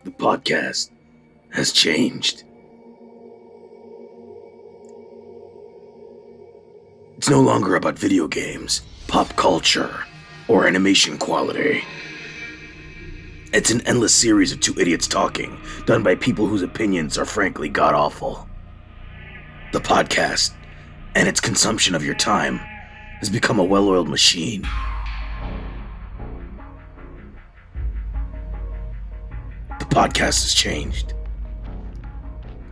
The podcast has changed. It's no longer about video games, pop culture, or animation quality. It's an endless series of two idiots talking, done by people whose opinions are frankly god-awful. The podcast, and its consumption of your time, has become a well-oiled machine. The podcast has changed.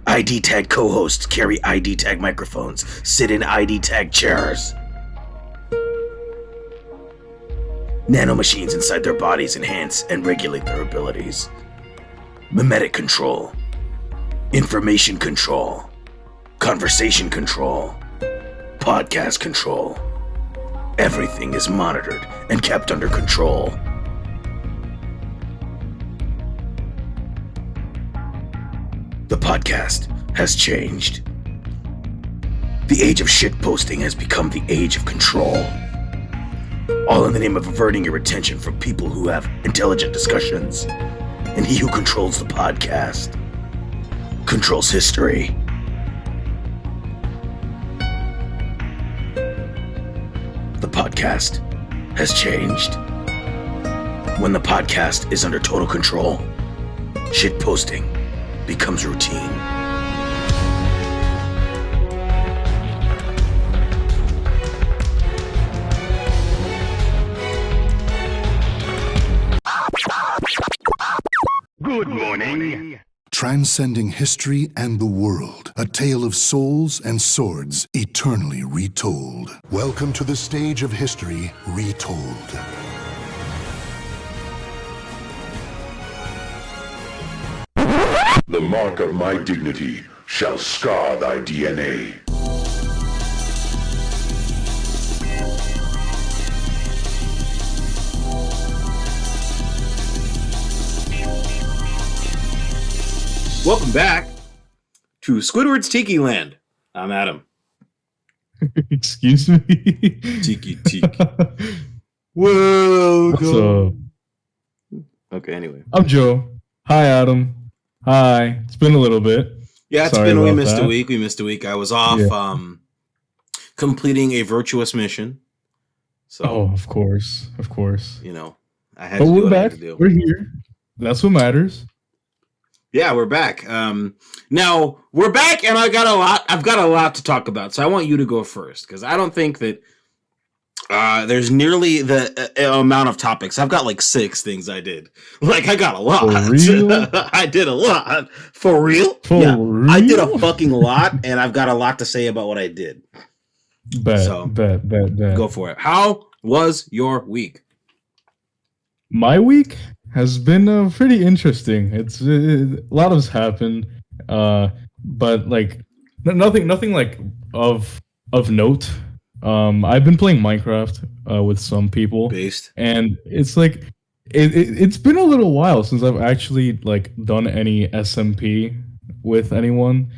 ID tag co-hosts carry ID tag microphones, sit in ID tag chairs. Nanomachines inside their bodies enhance and regulate their abilities. Mimetic control, information control, conversation control, podcast control. Everything is monitored and kept under control. The podcast has changed. The age of shitposting has become the age of control. All in the name of averting your attention from people who have intelligent discussions. And he who controls the podcast controls history. The podcast has changed. When the podcast is under total control, shitposting becomes routine. Good morning. Transcending history and the world, a tale of souls and swords eternally retold. Welcome to the stage of history retold. The mark of my dignity shall scar thy DNA. Welcome back to Squidward's Tiki Land. I'm Adam. Excuse me? Tiki. What's up? Okay, anyway. I'm Joe. Hi, Adam. Hi. It's been a little bit. Yeah, it's Sorry been, we about missed that. a week. We missed a week. I was off completing a virtuous mission. So, Oh, of course. you know, I had But to do we're what I had back. to do. We're here. That's what matters. Yeah, we're back. Now we're back, and I've got a lot to talk about. So I want you to go first because I don't think that there's nearly the amount of topics. I've got like 6 things I did. Like I got a lot. For real? I did a lot. For real? For real? I did a fucking lot, and I've got a lot to say about what I did. Bet. Go for it. How was your week? My week has been pretty interesting. It's a lot has happened, but like nothing like of note. I've been playing Minecraft with some people, and it's like it's been a little while since I've actually like done any SMP with anyone,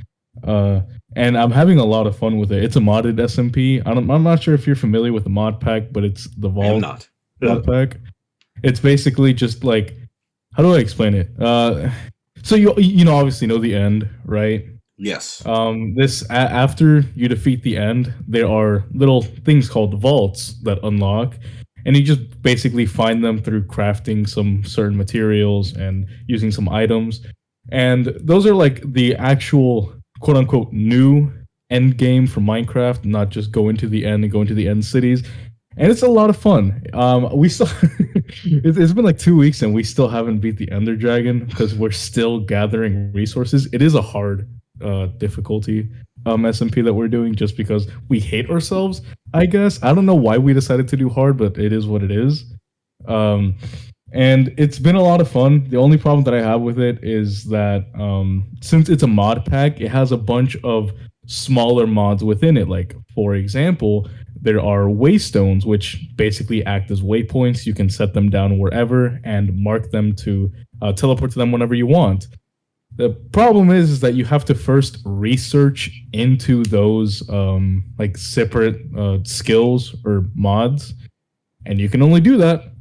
and I'm having a lot of fun with it. It's a modded SMP. I'm not sure if you're familiar with the mod pack, but it's the Vault I'm not. mod pack. It's basically just like, how do I explain it? So you know obviously know the end, right? Yes. After you defeat the end, there are little things called vaults that unlock, and you just basically find them through crafting some certain materials and using some items. And those are like the actual quote unquote new end game for Minecraft, not just go into the end and go into the end cities. And it's a lot of fun. We still it's been like 2 weeks and we still haven't beat the Ender Dragon because we're still gathering resources. It is a hard difficulty SMP that we're doing just because we hate ourselves, I guess. I don't know why we decided to do hard, but it is what it is. And it's been a lot of fun. The only problem that I have with it is that since it's a mod pack, it has a bunch of smaller mods within it. Like, for example, there are waystones, which basically act as waypoints. You can set them down wherever and mark them to teleport to them whenever you want. The problem is that you have to first research into those like separate skills or mods, and you can only do that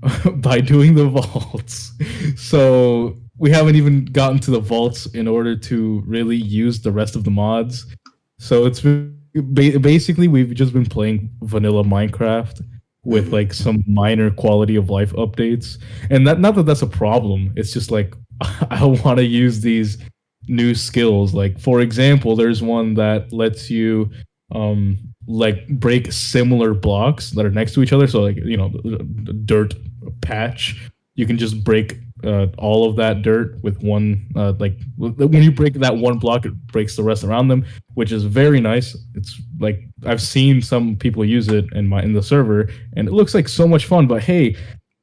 by doing the vaults. So we haven't even gotten to the vaults in order to really use the rest of the mods. So it's basically we've just been playing vanilla Minecraft with like some minor quality of life updates, and that not that that's a problem. It's just like I want to use these new skills. Like for example, there's one that lets you like break similar blocks that are next to each other. So like the dirt patch, you can just break all of that dirt with one like when you break that one block, it breaks the rest around them, which is very nice. It's like I've seen some people use it in the server, and it looks like so much fun. But hey,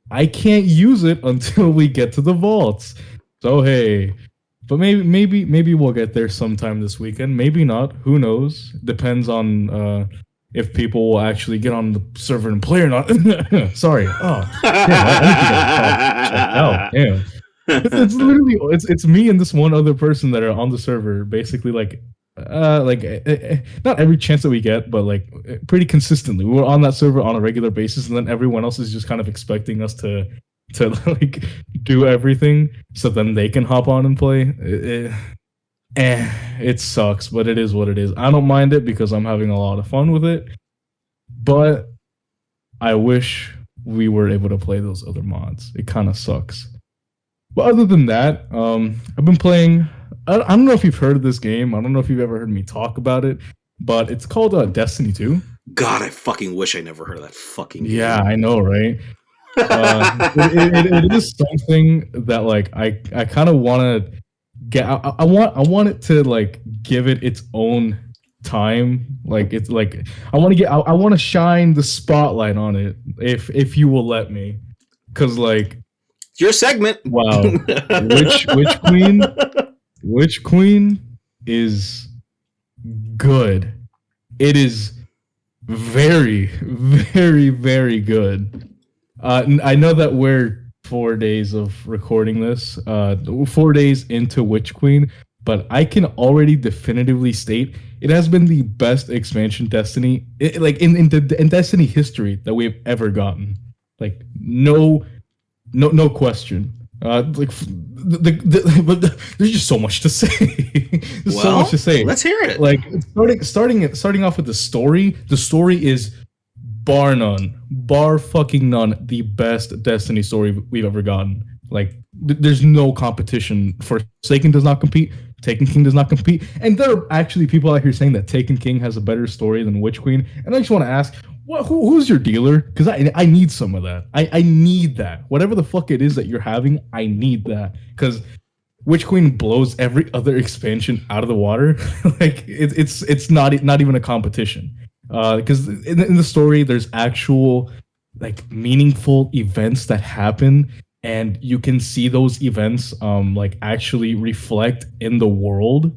I can't use it until we get to the vaults. So hey, but maybe we'll get there sometime this weekend. Maybe not. Who knows? Depends on if people will actually get on the server and play or not. Sorry. Oh, damn, I need to get checked out. Damn. It's literally it's me and this one other person that are on the server. Basically, not every chance that we get, but like pretty consistently. We're on that server on a regular basis, and then everyone else is just kind of expecting us to like do everything, so then they can hop on and play. It sucks, but it is what it is. I don't mind it because I'm having a lot of fun with it, but I wish we were able to play those other mods. It kind of sucks. But other than that, I've been playing. I don't know if you've heard of this game. I don't know if you've ever heard me talk about it, but it's called Destiny 2. God, I fucking wish I never heard of that fucking game. Yeah, I know, right? It is something that like I kind of want to get. I want it to like give it its own time. Like it's like I want to shine the spotlight on it if you will let me, because like your segment. Wow, which queen is good. It is very, very, very good. I know that we're 4 days of recording this, 4 days into Witch Queen, but I can already definitively state it has been the best expansion Destiny, in Destiny history that we've ever gotten. Like no question. There's just so much to say. So much to say. Let's hear it. Like starting off with the story. The story is bar fucking none, the best Destiny story we've ever gotten. Like there's no competition. Forsaken does not compete. Taken King does not compete. And there are actually people out here saying that Taken King has a better story than Witch Queen. And I just want to ask, who's your dealer? Because I need some of that. I need that. Whatever the fuck it is that you're having, I need that. Because Witch Queen blows every other expansion out of the water. Like it's not even a competition. Because in the story, there's actual like meaningful events that happen, and you can see those events like actually reflect in the world.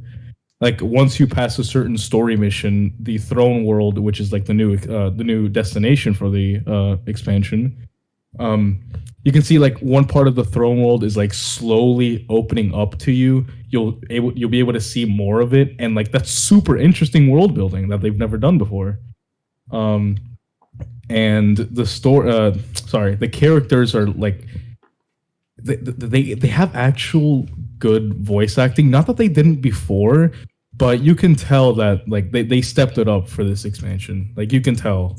Like once you pass a certain story mission, the Throne World, which is like the new destination for the expansion, you can see like one part of the Throne World is like slowly opening up to you. You'll be able to see more of it, and like that's super interesting world building that they've never done before. And the characters are like they have actual good voice acting. Not that they didn't before, but you can tell that like they stepped it up for this expansion. Like you can tell.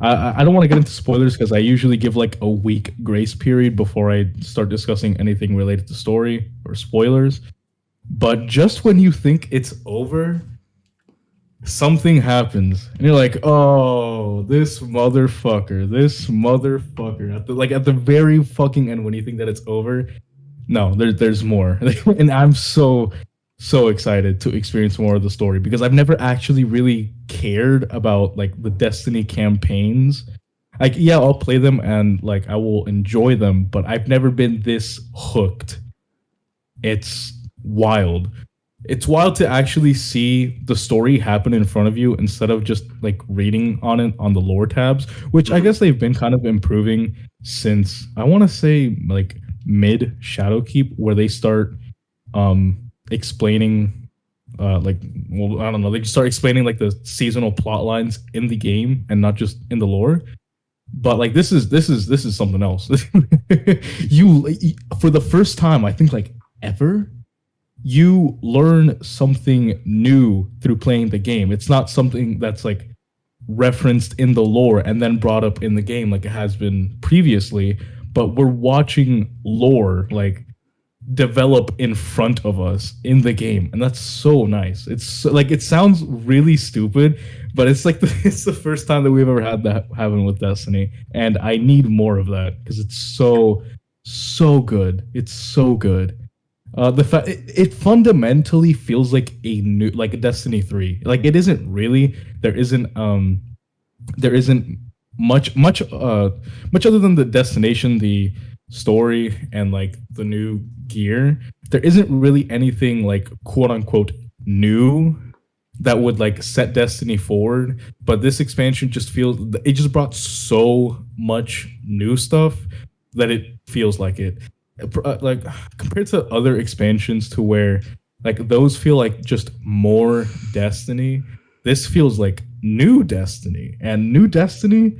I don't want to get into spoilers because I usually give like a week grace period before I start discussing anything related to story or spoilers. But just when you think it's over, something happens, and you're like, "Oh, this motherfucker!" At the very fucking end, when you think that it's over, no, there's more, and I'm so excited to experience more of the story because I've never actually really cared about like the Destiny campaigns. Like, yeah, I'll play them and like I will enjoy them, but I've never been this hooked. It's wild. It's wild to actually see the story happen in front of you instead of just like reading on it on the lore tabs, which I guess they've been kind of improving since I want to say like mid Shadowkeep, where they start explaining I don't know, they just start explaining like the seasonal plot lines in the game and not just in the lore. But like this is something else. you for the first time, I think like ever, you learn something new through playing the game. It's not something that's like referenced in the lore and then brought up in the game like it has been previously, but we're watching lore like develop in front of us in the game, and that's so nice. It's so, like it sounds really stupid, but it's like it's the first time that we've ever had that happen with Destiny, and I need more of that because it's so good. It's so good. The fact it fundamentally feels like a new like a Destiny 3. Like it isn't really. There isn't much other than the destination, the story, and like the new gear. There isn't really anything like quote unquote new that would like set Destiny forward. But this expansion just brought so much new stuff that it feels like it. Like compared to other expansions to where like those feel like just more Destiny, this feels like new Destiny, and new Destiny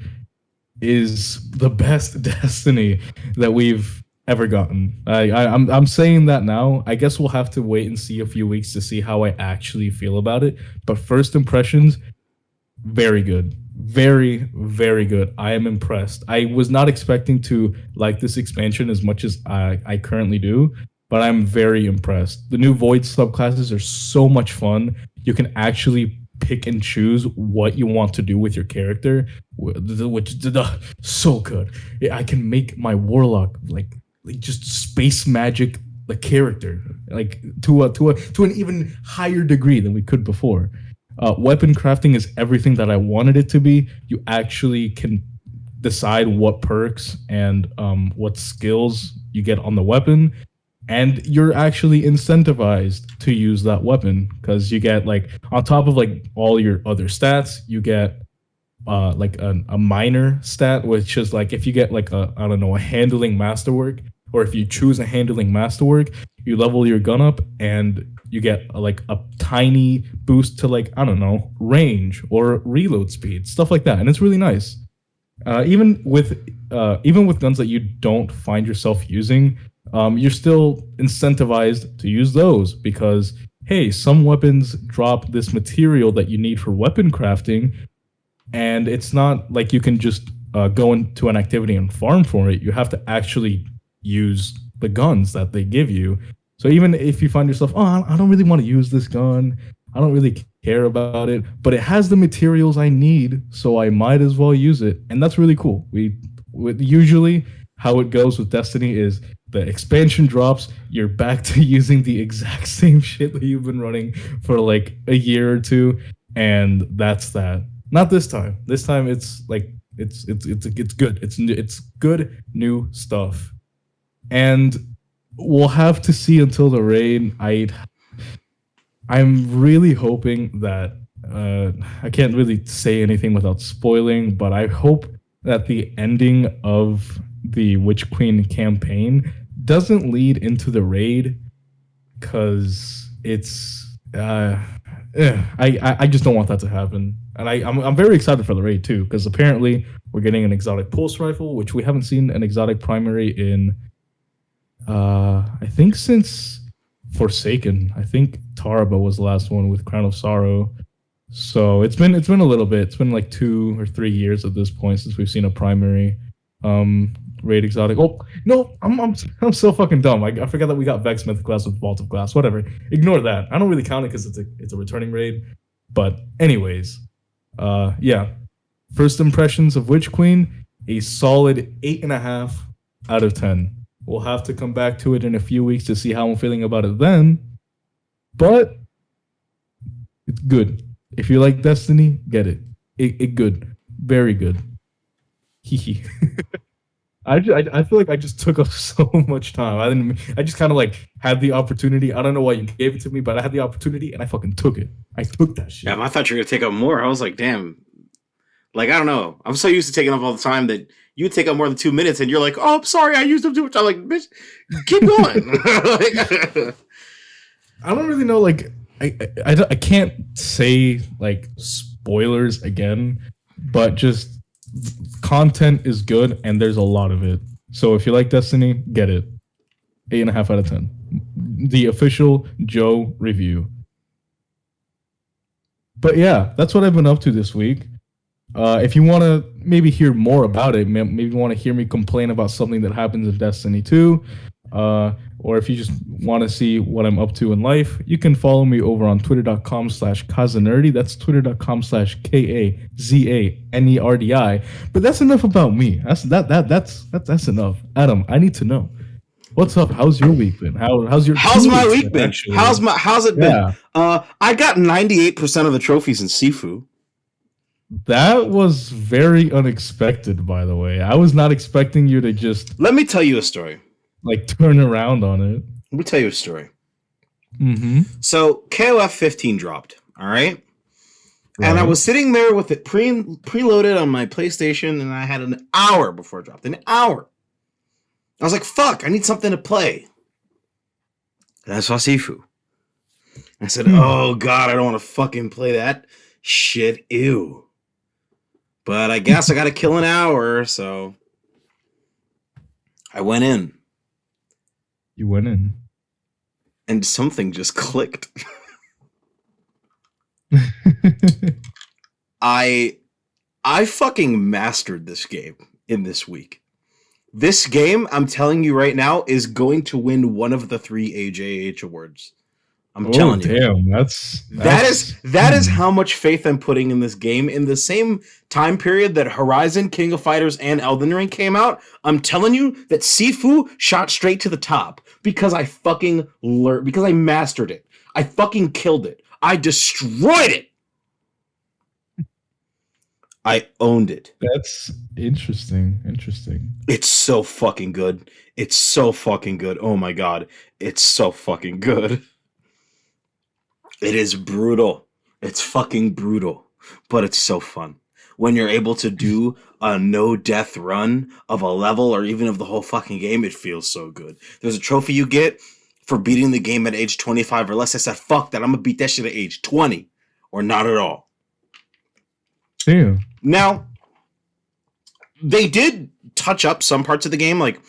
is the best Destiny that we've ever gotten. I'm saying that now. I guess we'll have to wait and see a few weeks to see how I actually feel about it. But first impressions, very good. Very, very good. I am impressed. I was not expecting to like this expansion as much as I currently do, but I'm very impressed. The new Void subclasses are so much fun. You can actually pick and choose what you want to do with your character, which so good. I can make my warlock like just space magic the character like to an even higher degree than we could before. Weapon crafting is everything that I wanted it to be. You actually can decide what perks and what skills you get on the weapon, and you're actually incentivized to use that weapon because you get like on top of like all your other stats, you get like a minor stat, which is like if you get like a handling masterwork, or if you choose a handling masterwork, you level your gun up and you get like a tiny boost to like range or reload speed, stuff like that, and it's really nice. Even with guns that you don't find yourself using, you're still incentivized to use those because hey, some weapons drop this material that you need for weapon crafting, and it's not like you can just go into an activity and farm for it. You have to actually use the guns that they give you. So even if you find yourself, I don't really want to use this gun, I don't really care about it, but it has the materials I need, so I might as well use it, and that's really cool. Usually how it goes with Destiny is the expansion drops, you're back to using the exact same shit that you've been running for like a year or two, and that's that. Not this time. This time it's like it's good. It's good new stuff. And we'll have to see until the raid. I'm really hoping that I can't really say anything without spoiling, but I hope that the ending of the Witch Queen campaign doesn't lead into the raid, because it's I just don't want that to happen. And I'm very excited for the raid too, because apparently we're getting an exotic pulse rifle, which we haven't seen an exotic primary in I think since Forsaken. I think Tarba was the last one with Crown of Sorrow. So it's been a little bit. It's been like 2 or 3 years at this point since we've seen a primary raid exotic. Oh no, I'm so fucking dumb. I forgot that we got Vex Myth class with Vault of Glass. Whatever. Ignore that. I don't really count it because it's a returning raid. But anyways, yeah. First impressions of Witch Queen, a solid 8.5 out of 10. We'll have to come back to it in a few weeks to see how I'm feeling about it then. But it's good. If you like Destiny, get it. It good. Very good. Hee I feel like I just took up so much time. I just kind of like had the opportunity. I don't know why you gave it to me, but I had the opportunity and I fucking took it. I took that shit. Yeah, I thought you were gonna take up more. I was like, damn. Like, I don't know. I'm so used to taking up all the time that you take up more than 2 minutes and you're like, oh, I'm sorry, I used up too much. I'm like, bitch, keep going. Like, I don't really know, like, I can't say, like, spoilers again, but just content is good, and there's a lot of it. So if you like Destiny, get it. 8.5 out of 10. The official Joe review. But yeah, that's what I've been up to this week. If you want to maybe hear more about it, maybe you want to hear me complain about something that happens in Destiny 2, or if you just want to see what I'm up to in life, you can follow me over on twitter.com/Kazanerdy. That's twitter.com/KAZANERDI. But that's enough about me. That's enough. Adam, I need to know. What's up? How's your week been? How's my week been? Actually? How's it been? I got 98% of the trophies in Sifu. That was very unexpected, by the way. I was not expecting you to just Let me tell you a story. like turn around on it. Let me tell you a story. Mm-hmm. So KOF 15 dropped, all right? And I was sitting there with it preloaded on my PlayStation, and I had an hour before it dropped. An hour. I was like, fuck, I need something to play. And I saw Sifu. I said, oh god, I don't want to fucking play that shit. Ew. But I guess I got to kill an hour, so I went in. You went in. And something just clicked. I fucking mastered this game in this week. This game, I'm telling you right now, is going to win one of the 3 AJAH awards. I'm telling you. Damn, that is how much faith I'm putting in this game. In the same time period that Horizon, King of Fighters, and Elden Ring came out, I'm telling you that Sifu shot straight to the top because I fucking learned, because I mastered it. I fucking killed it. I destroyed it. I owned it. That's interesting. It's so fucking good. It's so fucking good. Oh my god. It's so fucking good. It is brutal. It's fucking brutal. But it's so fun. When you're able to do a no-death run of a level or even of the whole fucking game, it feels so good. There's a trophy you get for beating the game at age 25 or less. I said, fuck that. I'm going to beat that shit at age 20 or not at all. Damn. Now, they did touch up some parts of the game. Like,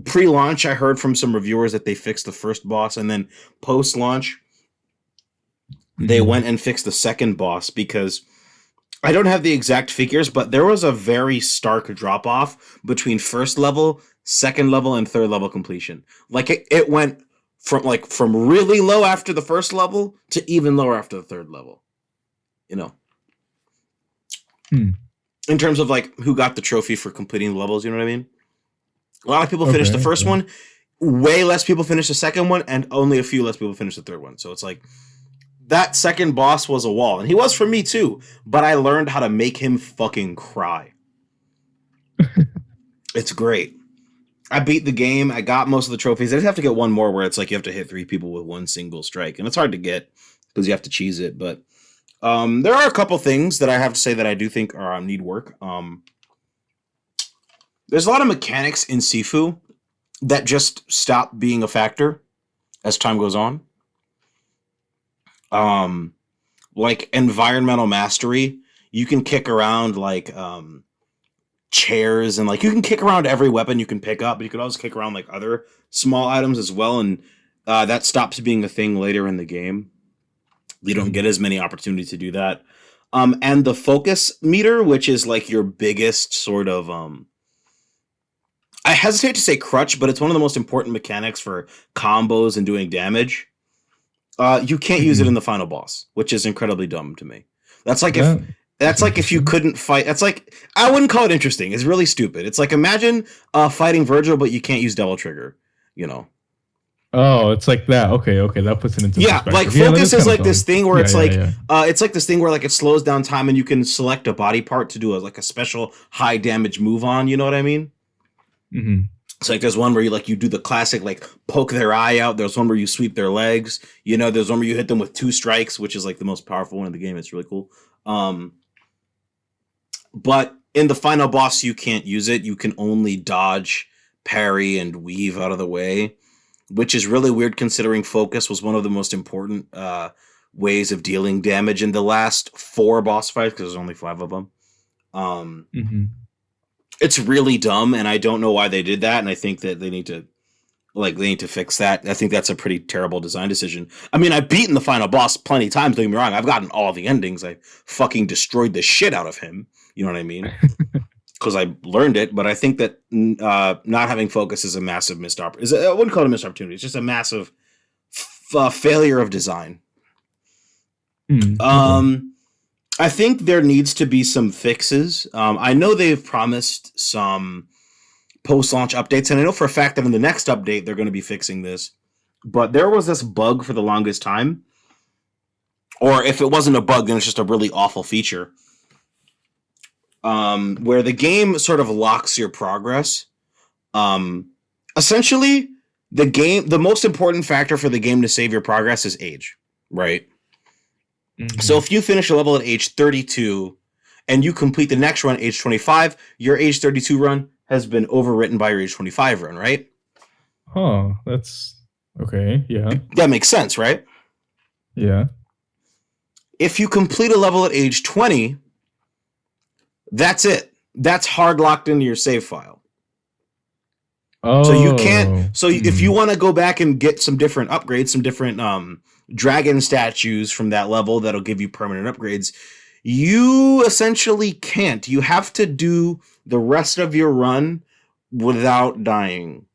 pre-launch, I heard from some reviewers that they fixed the first boss, and then post-launch, they went and fixed the second boss, because I don't have the exact figures, but there was a very stark drop-off between first level, second level, and third level completion. Like, it went from really low after the first level to even lower after the third level. You know? In terms of like who got the trophy for completing the levels, you know what I mean? A lot of people finished the first one, way less people finished the second one, and only a few less people finished the third one. So it's like that second boss was a wall, and he was for me too, but I learned how to make him fucking cry. It's great. I beat the game. I got most of the trophies. I just have to get one more where it's like you have to hit 3 people with one single strike, and it's hard to get because you have to cheese it, but there are a couple things that I have to say that I do think need work. There's a lot of mechanics in Sifu that just stop being a factor as time goes on. Like environmental mastery, you can kick around like chairs, and like you can kick around every weapon you can pick up, but you could also kick around like other small items as well, and that stops being a thing later in the game. You don't get as many opportunities to do that. And the focus meter, which is like your biggest sort of, I hesitate to say crutch, but it's one of the most important mechanics for combos and doing damage. You can't use it in the final boss, which is incredibly dumb to me. That's like if you couldn't fight. That's like, I wouldn't call it interesting. It's really stupid. It's like, imagine fighting Virgil, but you can't use double trigger, you know? Oh, it's like that. Okay, that puts it into perspective. Like focus is like this thing where it's like it's like this thing where like it slows down time, and you can select a body part to do a special high damage move on. You know what I mean? Mm-hmm. It's like there's one where you do the classic like poke their eye out. There's one where you sweep their legs. You know, there's one where you hit them with 2 strikes, which is like the most powerful one in the game. It's really cool. But in the final boss, you can't use it. You can only dodge, parry, and weave out of the way, which is really weird considering focus was one of the most important ways of dealing damage in the last 4 boss fights, because there's only 5 of them. It's really dumb, and I don't know why they did that. And I think that they need to fix that. I think that's a pretty terrible design decision. I mean, I've beaten the final boss plenty of times. Don't get me wrong. I've gotten all the endings. I fucking destroyed the shit out of him. You know what I mean? Because I learned it. But I think that not having focus is a massive missed opportunity. I wouldn't call it a missed opportunity. It's just a massive failure of design. I think there needs to be some fixes. I know they've promised some post-launch updates, and I know for a fact that in the next update they're going to be fixing this. But there was this bug for the longest time, or if it wasn't a bug, then it's just a really awful feature, where the game sort of locks your progress. Essentially, the most important factor for the game to save your progress is age, right? Mm-hmm. So if you finish a level at age 32 and you complete the next run at age 25, your age 32 run has been overwritten by your age 25 run, right? Huh, that's okay, yeah. That makes sense, right? Yeah. If you complete a level at age 20, that's it. That's hard locked into your save file. Oh. So you can't, if you want to go back and get some different upgrades, some different dragon statues from that level that'll give you permanent upgrades, you essentially can't. You have to do the rest of your run without dying,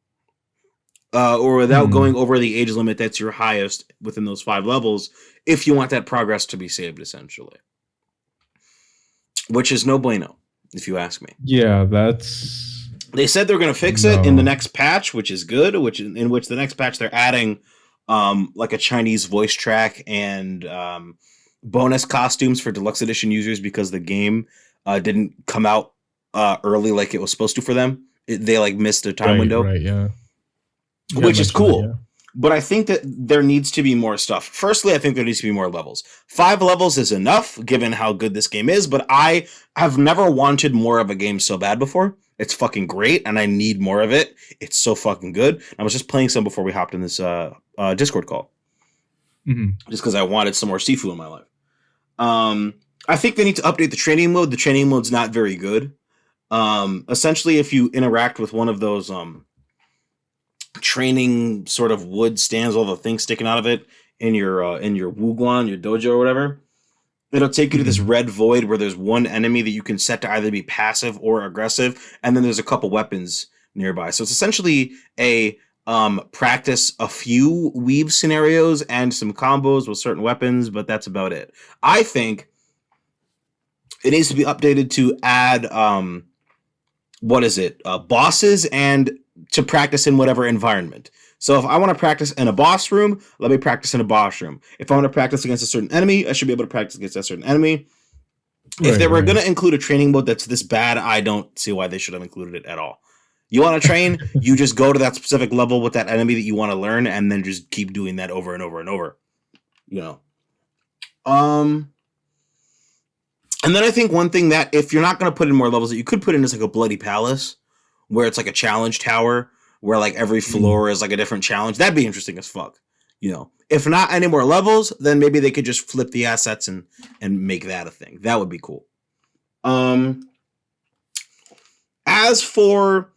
or without going over the age limit that's your highest within those 5 levels, if you want that progress to be saved, essentially. Which is no bueno, if you ask me. Yeah, that's... They said they're going to fix it in the next patch, which is good, in which the next patch they're adding like a Chinese voice track and bonus costumes for deluxe edition users, because the game didn't come out early like it was supposed to for them. They like missed their time window. Right, yeah. Which is cool. That, yeah. But I think that there needs to be more stuff. Firstly, I think there needs to be more levels. 5 levels is enough, given how good this game is, but I have never wanted more of a game so bad before. It's fucking great, and I need more of it. It's so fucking good. I was just playing some before we hopped in this Discord call. Mm-hmm. Just because I wanted some more Sifu in my life. I think they need to update the training mode. The training mode's not very good. Essentially, if you interact with one of those training sort of wood stands, all the things sticking out of it in your Wuguan, your dojo or whatever, it'll take you to this red void where there's one enemy that you can set to either be passive or aggressive, and then there's a couple weapons nearby. So it's essentially a practice a few weave scenarios and some combos with certain weapons, but that's about it. I think it needs to be updated to add bosses and to practice in whatever environment. So if I want to practice in a boss room, let me practice in a boss room. If I want to practice against a certain enemy, I should be able to practice against that certain enemy. If they were going to include a training mode that's this bad, I don't see why they should have included it at all. You want to train, you just go to that specific level with that enemy that you want to learn, and then just keep doing that over and over and over. You know. And then I think one thing that, if you're not going to put in more levels, that you could put in is like a bloody palace, where it's like a challenge tower, where like every floor is like a different challenge. That'd be interesting as fuck. You know, if not any more levels, then maybe they could just flip the assets and make that a thing. That would be cool. As for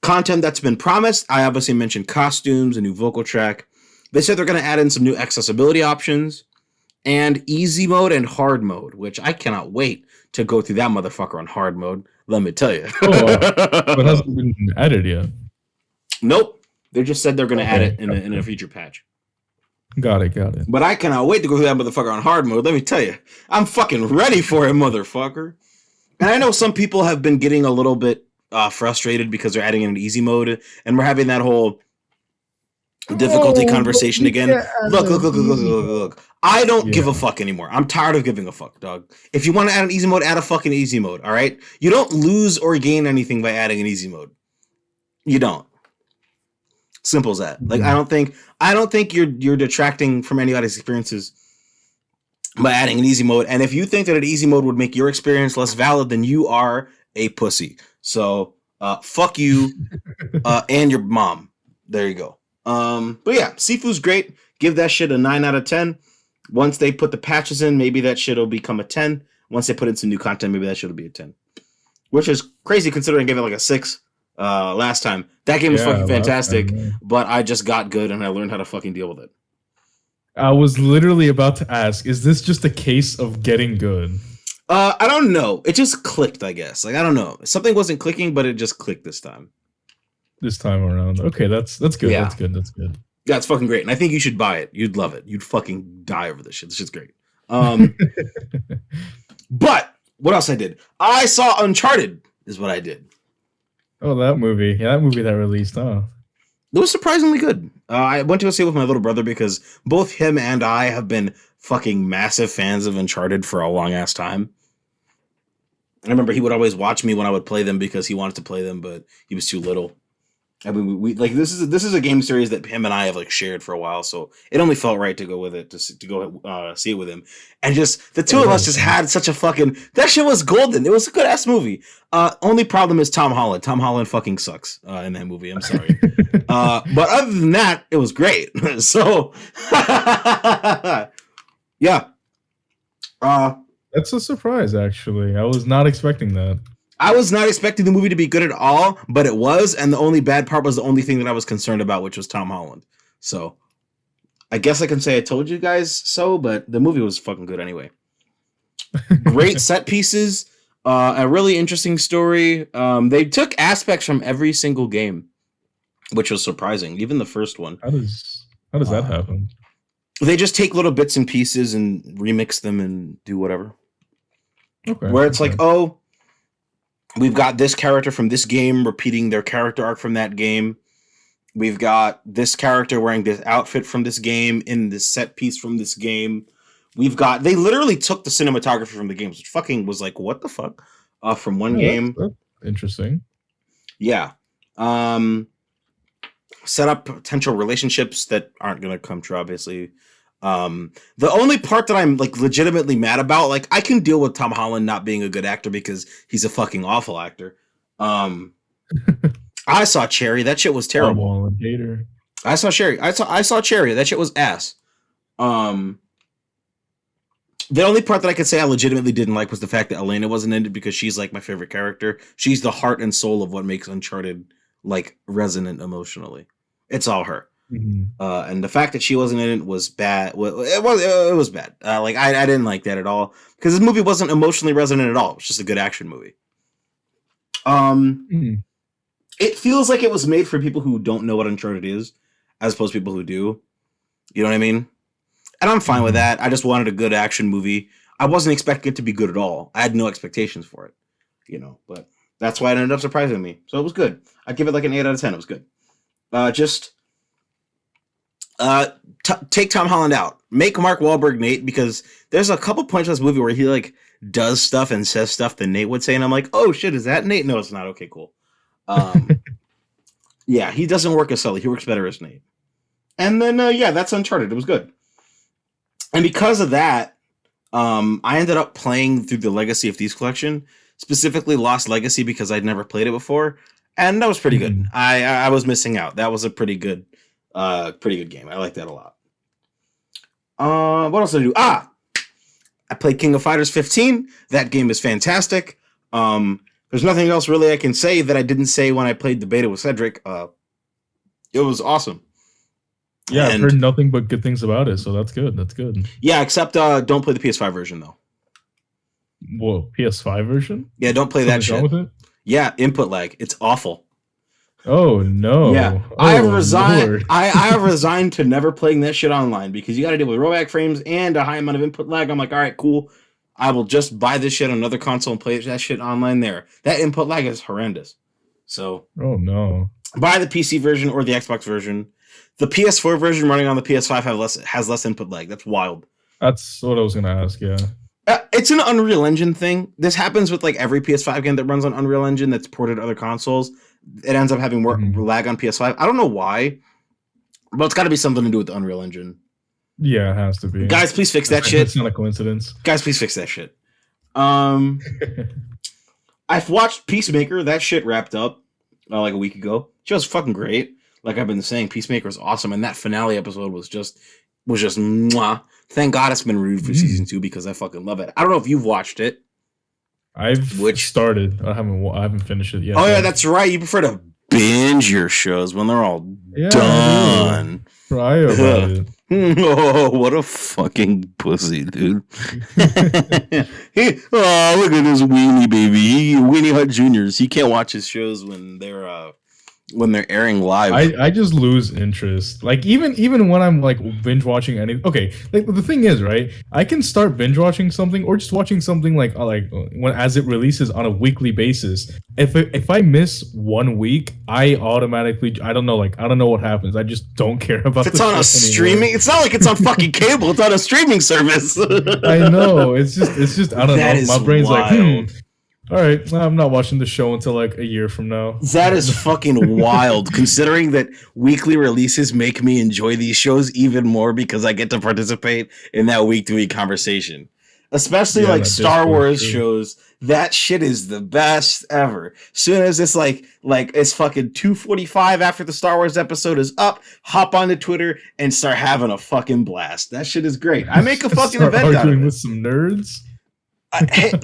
content that's been promised, I obviously mentioned costumes, a new vocal track. They said they're going to add in some new accessibility options and easy mode and hard mode, which I cannot wait to go through that motherfucker on hard mode. Let me tell you. It hasn't been added yet. Nope. They just said they're going to add it in a future patch. Got it. But I cannot wait to go through that motherfucker on hard mode. Let me tell you. I'm fucking ready for it, motherfucker. And I know some people have been getting a little bit frustrated because they're adding in an easy mode, and we're having that whole difficulty conversation again. Look. I don't give a fuck anymore. I'm tired of giving a fuck, dog. If you want to add an easy mode, add a fucking easy mode, all right? You don't lose or gain anything by adding an easy mode. You don't. Simple as that. Like, I don't think you're detracting from anybody's experiences by adding an easy mode. And if you think that an easy mode would make your experience less valid, then you are a pussy. So fuck you and your mom. There you go. But yeah, Sifu's great. Give that shit a 9 out of 10. Once they put the patches in, maybe that shit will become a 10. Once they put in some new content, maybe that shit will be a 10. which is crazy considering I gave it like a 6 last time. That game was fucking fantastic, but I just got good and I learned how to fucking deal with it. I was literally about to ask, is this just a case of getting good? I don't know. It just clicked, I guess. Like, I don't know. Something wasn't clicking, but it just clicked this time. This time around. Okay, that's good. Yeah. That's good. Yeah, it's fucking great. And I think you should buy it. You'd love it. You'd fucking die over this shit. This shit's great. But what else I did? I saw Uncharted is what I did. Oh, that movie. Yeah, that movie that released, huh? It was surprisingly good. I went to go see it with my little brother because both him and I have been fucking massive fans of Uncharted for a long ass time. I remember he would always watch me when I would play them because he wanted to play them, but he was too little. I mean, we like this is a game series that him and I have like shared for a while, so it only felt right to go with it to go see it with him, and just the two of us just had such a fucking that shit was golden. It was a good ass movie. Only problem is Tom Holland. Tom Holland fucking sucks in that movie. I'm sorry, but other than that, it was great. So yeah, that's a surprise. Actually, I was not expecting that. I was not expecting the movie to be good at all, but it was, and the only bad part was the only thing that I was concerned about, which was Tom Holland. So, I guess I can say I told you guys so, but the movie was fucking good anyway. Great set pieces, a really interesting story. They took aspects from every single game, which was surprising, even the first one. How does that happen? They just take little bits and pieces and remix them and do whatever. Okay. Where it's like, oh, we've got this character from this game repeating their character arc from that game. We've got this character wearing this outfit from this game in this set piece from this game. They literally took the cinematography from the games, which fucking was like, what the fuck? From one game. That's interesting. Yeah. Set up potential relationships that aren't going to come true, obviously. The only part that I'm like legitimately mad about, like I can deal with Tom Holland not being a good actor because he's a fucking awful actor. I saw Cherry. That shit was terrible. I saw Cherry. I saw Cherry. That shit was ass. The only part that I could say I legitimately didn't like was the fact that Elena wasn't in it because she's like my favorite character. She's the heart and soul of what makes Uncharted like resonant emotionally. It's all her. Mm-hmm. And the fact that she wasn't in it was bad. It was bad. Like I didn't like that at all because this movie wasn't emotionally resonant at all. It was just a good action movie. It feels like it was made for people who don't know what Uncharted is, as opposed to people who do. You know what I mean? And I'm fine with that. I just wanted a good action movie. I wasn't expecting it to be good at all. I had no expectations for it, you know. But that's why it ended up surprising me. So it was good. I'd give it like an 8 out of 10. It was good. Take Tom Holland out. Make Mark Wahlberg Nate, because there's a couple points in this movie where he like does stuff and says stuff that Nate would say, and I'm like, oh shit, is that Nate? No, it's not. Okay, cool. Yeah, he doesn't work as Sully. He works better as Nate. And then yeah, that's Uncharted. It was good. And because of that, I ended up playing through the Legacy of Thieves collection, specifically Lost Legacy, because I'd never played it before, and that was pretty good. I was missing out. That was a pretty good game. I like that a lot. What else did I do? I played King of Fighters 15. That game is fantastic. There's nothing else really I can say that I didn't say when I played the beta with Cedric. It was awesome. Yeah, I've heard nothing but good things about it, so that's good. That's good. Yeah, except don't play the PS5 version though. Whoa, PS5 version? Yeah, don't play that shit. With it? Yeah, input lag. It's awful. Oh no. Yeah. I have resigned. I have resigned to never playing that shit online because you got to deal with rollback frames and a high amount of input lag. I'm like, all right, cool. I will just buy this shit on another console and play that shit online there. That input lag is horrendous. So. Oh no. Buy the PC version or the Xbox version. The PS4 version running on the PS5 has less input lag. That's wild. That's what I was gonna ask. Yeah. It's an Unreal Engine thing. This happens with like every PS5 game that runs on Unreal Engine that's ported to other consoles. It ends up having more lag on PS5. I don't know why, but it's got to be something to do with the Unreal Engine. Yeah, it has to be. Guys, please fix that shit. It's not a coincidence. Guys, please fix that shit. I've watched Peacemaker. That shit wrapped up like a week ago. She was fucking great. Like I've been saying, Peacemaker is awesome, and that finale episode was just mwah. Thank God it's been renewed for season 2 because I fucking love it. I don't know if you've watched it. I've started. I haven't finished it yet. Oh yeah, that's right. You prefer to binge your shows when they're all done. Cry about it. Oh, what a fucking pussy, dude. Oh, look at this weenie baby. Weenie Hut Juniors. He can't watch his shows when they're airing live. I just lose interest. Like even when I'm like binge watching any. Okay, like the thing is, right? I can start binge watching something or just watching something like when as it releases on a weekly basis. If I miss 1 week, I automatically I don't know what happens. I just don't care about. If it's on a streaming, it's not like it's on fucking cable. It's on a streaming service. I know. It's just I don't know. My brain's wild. like. All right, I'm not watching the show until like a year from now. That is fucking wild, considering that weekly releases make me enjoy these shows even more because I get to participate in that week-to-week conversation. Especially like Star Wars shows. That shit is the best ever. Soon as it's like it's fucking 2:45 after the Star Wars episode is up, hop onto Twitter and start having a fucking blast. That shit is great. I make a fucking event out of it. With some nerds.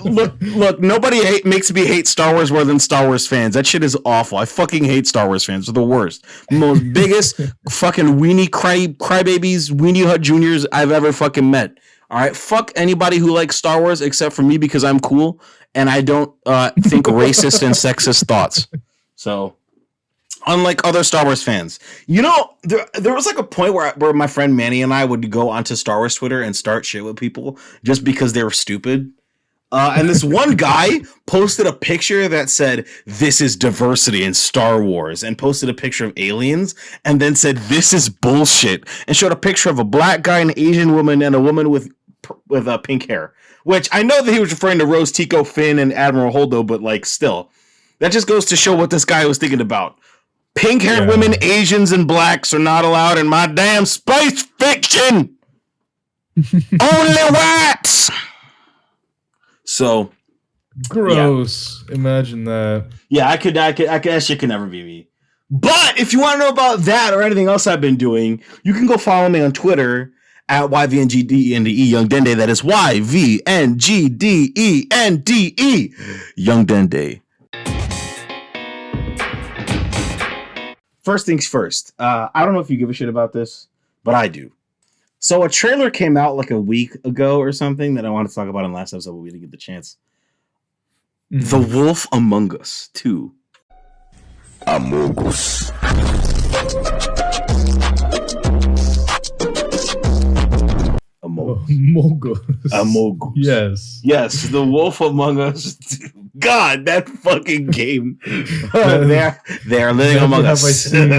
Look, nobody makes me hate Star Wars more than Star Wars fans. That shit is awful. I fucking hate Star Wars fans. They're the worst. Most biggest fucking weenie crybabies, weenie hut juniors I've ever fucking met. All right, fuck anybody who likes Star Wars except for me because I'm cool and I don't think racist and sexist thoughts. So, unlike other Star Wars fans, you know, there was like a point where my friend Manny and I would go onto Star Wars Twitter and start shit with people just because they were stupid. And this one guy posted a picture that said, "This is diversity in Star Wars," and posted a picture of aliens and then said, "This is bullshit," and showed a picture of a black guy, an Asian woman, and a woman with pink hair, which I know that he was referring to Rose Tico Finn and Admiral Holdo, but like still, that just goes to show what this guy was thinking about. Pink-haired women, Asians, and blacks are not allowed in my damn space fiction. Only whites. So gross. Yeah. Imagine that. Yeah, I could. That shit could never be me. But if you want to know about that or anything else I've been doing, you can go follow me on Twitter at YVNGDENDE Young Dende. That is YVNGDENDE Young Dende. First things first. I don't know if you give a shit about this, but I do. So a trailer came out like a week ago or something that I wanted to talk about in the last episode, but we didn't get the chance. Mm-hmm. The Wolf Among Us 2. Among Us. Among Us. Yes, The Wolf Among Us 2. God, that fucking game. They're living among us. Have I seen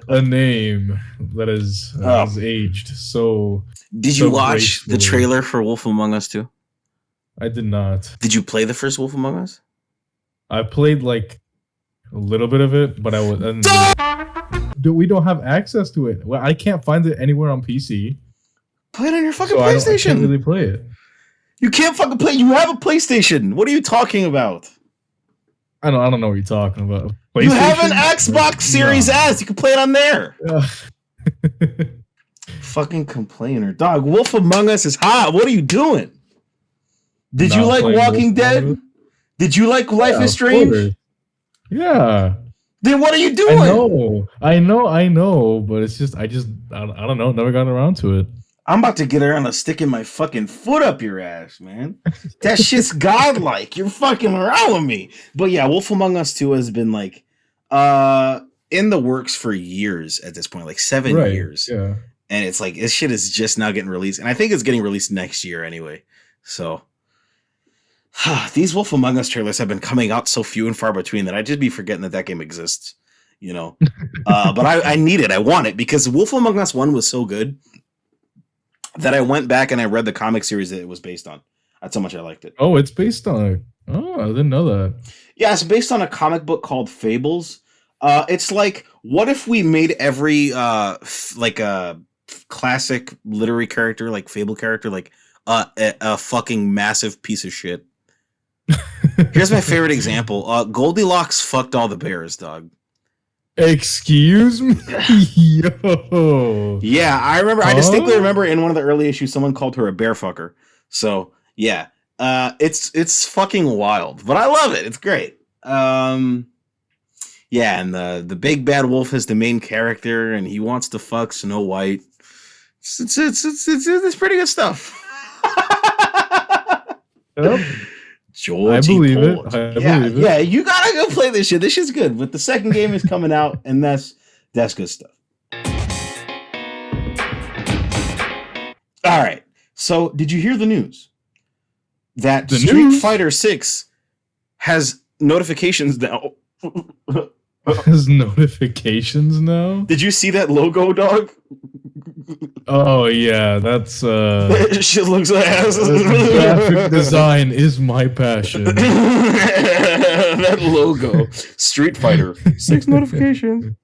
a name that is aged so. Did you watch the trailer for Wolf Among Us 2? I did not. Did you play the first Wolf Among Us? I played like a little bit of it, but I was. We don't have access to it. Well, I can't find it anywhere on PC. Play it on your fucking PlayStation. I can't really play it. You can't fucking play. You have a PlayStation. What are you talking about? I don't know what you're talking about. You have an Xbox Series S. You can play it on there. Fucking complainer, dog. Wolf Among Us is hot. What are you doing? Did you like Walking Dead? Did you like Life is Strange? Yeah. Then what are you doing? I know, but it's just I don't know. Never got around to it. I'm about to get around to sticking my fucking foot up your ass, man. That shit's godlike. You're fucking around with me. But yeah, Wolf Among Us 2 has been like in the works for years at this point, like 7 years. Yeah. And it's like this shit is just now getting released. And I think it's getting released next year anyway. So these Wolf Among Us trailers have been coming out so few and far between that I just be forgetting that game exists, you know. But I need it. I want it because Wolf Among Us 1 was so good that I went back and I read the comic series that it was based on. That's how much I liked it. Oh, it's based on it. Oh, I didn't know that. Yeah, it's based on a comic book called Fables. It's like, what if we made every like a classic literary character, like fable character, like a fucking massive piece of shit. Here's my favorite example. Goldilocks fucked all the bears, dog. Excuse me? Yo. Yeah, I remember. I distinctly remember in one of the early issues, someone called her a bear fucker. So, yeah. It's fucking wild, but I love it. It's great. Yeah, and the big bad wolf is the main character, and he wants to fuck Snow White. It's pretty good stuff. Yep. Georgie I believe Porgy. it. I believe it. Yeah, you gotta go play this shit. This shit's good. But the second game is coming out, and that's good stuff. All right. So, did you hear the news that Street Fighter 6 has notifications now? Has notifications now? Did you see that logo, dog? Oh yeah, that's Shit looks ass. graphic design is my passion. That logo, Street Fighter 6 notifications.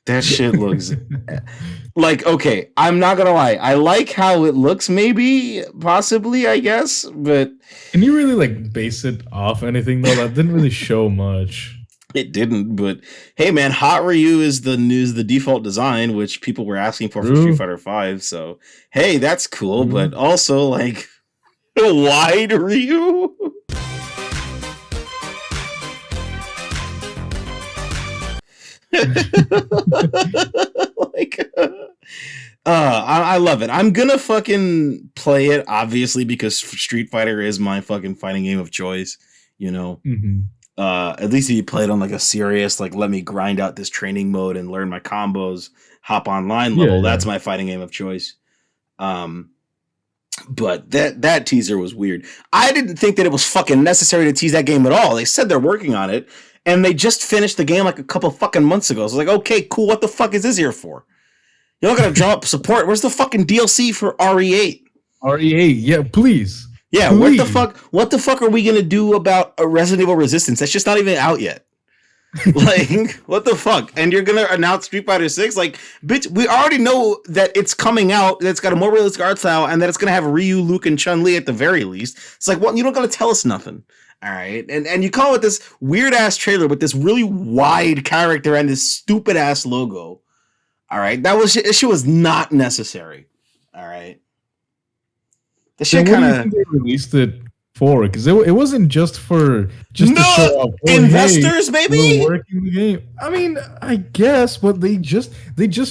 That shit looks like, okay, I'm not gonna lie. I like how it looks, maybe, possibly, I guess, but Can you really like base it off anything though? That didn't really show much. it didn't. But hey, man, Hot Ryu is the default design, which people were asking for True. Street Fighter 5. So hey, that's cool. But also, like, wide Ryu. Like, I love it. I'm gonna fucking play it, obviously, because Street Fighter is my fucking fighting game of choice. You know, at least if you play it on like a serious, like, let me grind out this training mode and learn my combos, hop online level. Yeah. That's my fighting game of choice. But that teaser was weird. I didn't think that it was fucking necessary to tease that game at all. They said they're working on it, and they just finished the game like a couple fucking months ago. So I was like, okay, cool. What the fuck is this here for? You're not gonna drop support. Where's the fucking DLC for RE8? RE8, yeah, please. Yeah, Please. what the fuck are we gonna do about a Resident Evil Resistance? That's just not even out yet. Like, what the fuck? And you're gonna announce Street Fighter 6? Like, bitch, we already know that it's coming out, that it's got a more realistic art style, and that it's gonna have Ryu, Luke, and Chun-Li at the very least. It's like, what? You don't gotta tell us nothing. All right. And you come with this weird ass trailer with this really wide character and this stupid ass logo. All right. This shit was not necessary. All right. The shit kind of released it for, because it wasn't just to show off. Investors, baby. We're working the game. I mean, I guess, but they just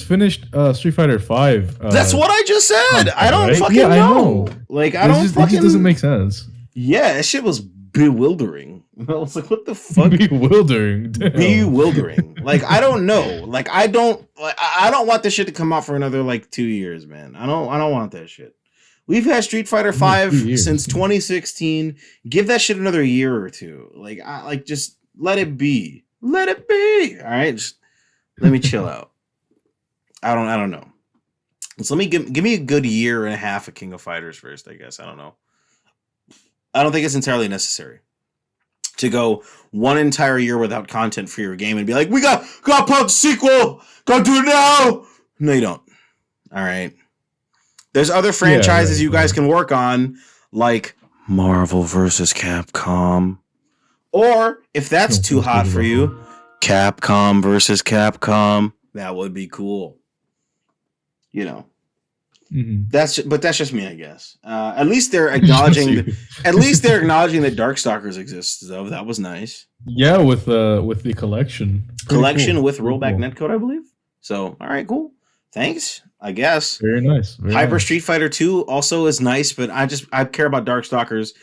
finished Street Fighter 5. That's what I just said. I don't fucking know. I know. Like, I don't fucking. It just doesn't make sense. Yeah, that shit was bewildering. I was like, what the fuck? Bewildering. Damn. Bewildering. Like, I don't know. Like, I don't want this shit to come out for another like 2 years, man. I don't want that shit. We've had Street Fighter 5 since 2016. Give that shit another year or two. Like, just let it be. Let it be. All right, just let me chill out. I don't know. So let me give me a good year and a half of King of Fighters first, I guess. I don't know. I don't think it's entirely necessary to go one entire year without content for your game and be like, we got pump the sequel. Go do it now. No, you don't. All right. There's other franchises you guys can work on, like Marvel versus Capcom. Or, if that's too hot for you, Capcom versus Capcom. That would be cool. You know. Mm-hmm. That's just me, I guess. At least they're acknowledging that Darkstalkers exists, though. That was nice. Yeah, with the collection. Collection with rollback netcode, I believe. So, all right, cool. Thanks, I guess. Very nice. Hyper Street Fighter 2 also is nice, but I care about Darkstalkers.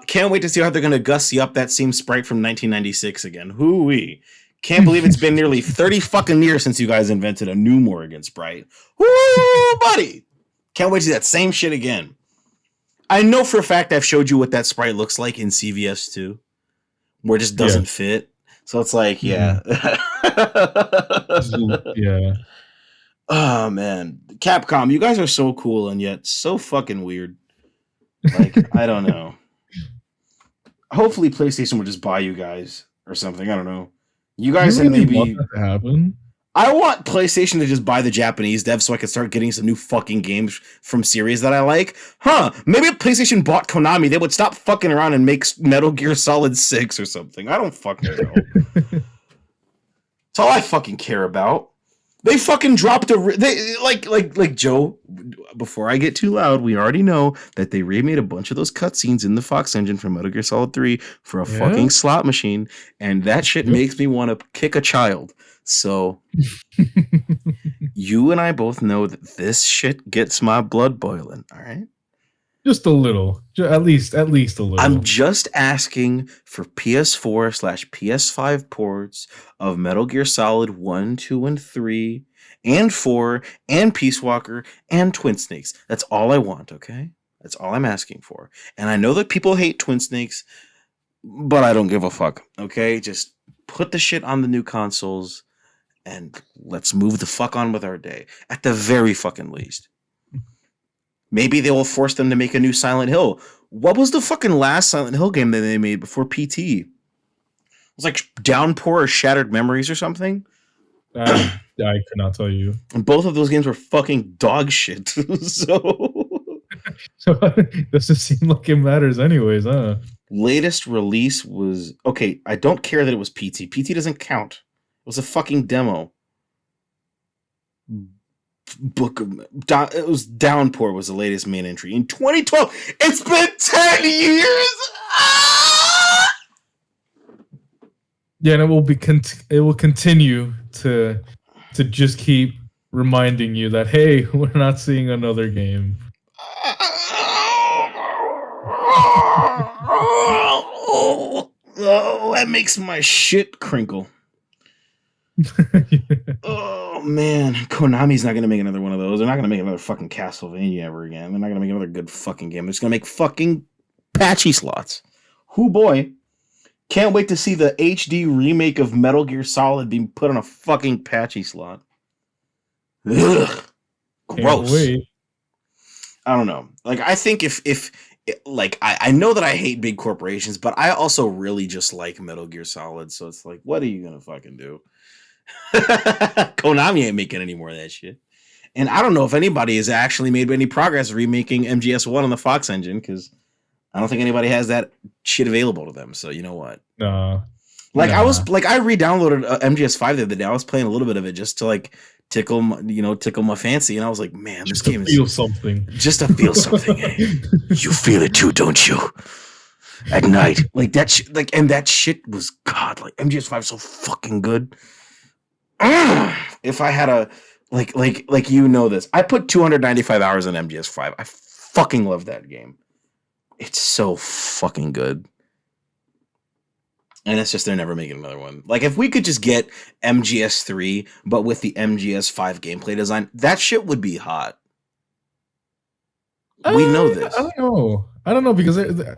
Can't wait to see how they're gonna gussy up that same sprite from 1996 again. Hoo-wee. Can't believe it's been nearly 30 fucking years since you guys invented a new Morrigan sprite. Woo, buddy! Can't wait to see that same shit again. I know for a fact I've showed you what that sprite looks like in CVS 2, where it just doesn't fit. So it's like, yeah. Yeah. Oh, man. Capcom, you guys are so cool and yet so fucking weird. Like, I don't know. Hopefully PlayStation will just buy you guys or something. I don't know. You guys really maybe want that to happen? I want PlayStation to just buy the Japanese devs so I can start getting some new fucking games from series that I like. Maybe if PlayStation bought Konami, they would stop fucking around and make Metal Gear Solid 6 or something. I don't fucking know. That's all I fucking care about. They fucking dropped like Joe, before I get too loud, we already know that they remade a bunch of those cutscenes in the Fox engine from Metal Gear Solid 3 for a fucking slot machine, and that shit makes me want to kick a child. So you and I both know that this shit gets my blood boiling, all right? Just a little. At least a little. I'm just asking for PS4/PS5 ports of Metal Gear Solid 1, 2, and 3, and 4, and Peace Walker, and Twin Snakes. That's all I want, okay? That's all I'm asking for. And I know that people hate Twin Snakes, but I don't give a fuck, okay? Just put the shit on the new consoles, and let's move the fuck on with our day. At the very fucking least. Maybe they will force them to make a new Silent Hill. What was the fucking last Silent Hill game that they made before PT? It was like Downpour or Shattered Memories or something. I could not tell you. And both of those games were fucking dog shit. So doesn't seem like it matters anyways, huh? latest release was okay. I don't care that it was PT. PT doesn't count. It was a fucking demo. It was Downpour was the latest main entry in 2012. It's been 10 years. Ah! Yeah, and it will continue to just keep reminding you that, hey, we're not seeing another game. Oh, that makes my shit crinkle. Oh man, Konami's not gonna make another one of those. They're not gonna make another fucking Castlevania ever again. They're not gonna make another good fucking game. They're just gonna make fucking patchy slots. Who boy? Can't wait to see the HD remake of Metal Gear Solid being put on a fucking patchy slot. Ugh. Gross. I don't know. Like, I think if I know that I hate big corporations, but I also really just like Metal Gear Solid. So it's like, what are you gonna fucking do? Konami ain't making any more of that shit. And I don't know if anybody has actually made any progress remaking MGS1 on the Fox engine, because I don't think anybody has that shit available to them. So you know what? I re-downloaded MGS5 the other day. I was playing a little bit of it just to tickle my fancy, and I was like, man, just this game feel something. Just to feel something. You feel it too, don't you? At night, and that shit was MGS5 so fucking good. If I had a this, I put 295 hours in MGS5. I fucking love that game. It's so fucking good. And it's just they're never making another one. Like, if we could just get MGS3, but with the MGS5 gameplay design, that shit would be hot. We know this. I don't know because they're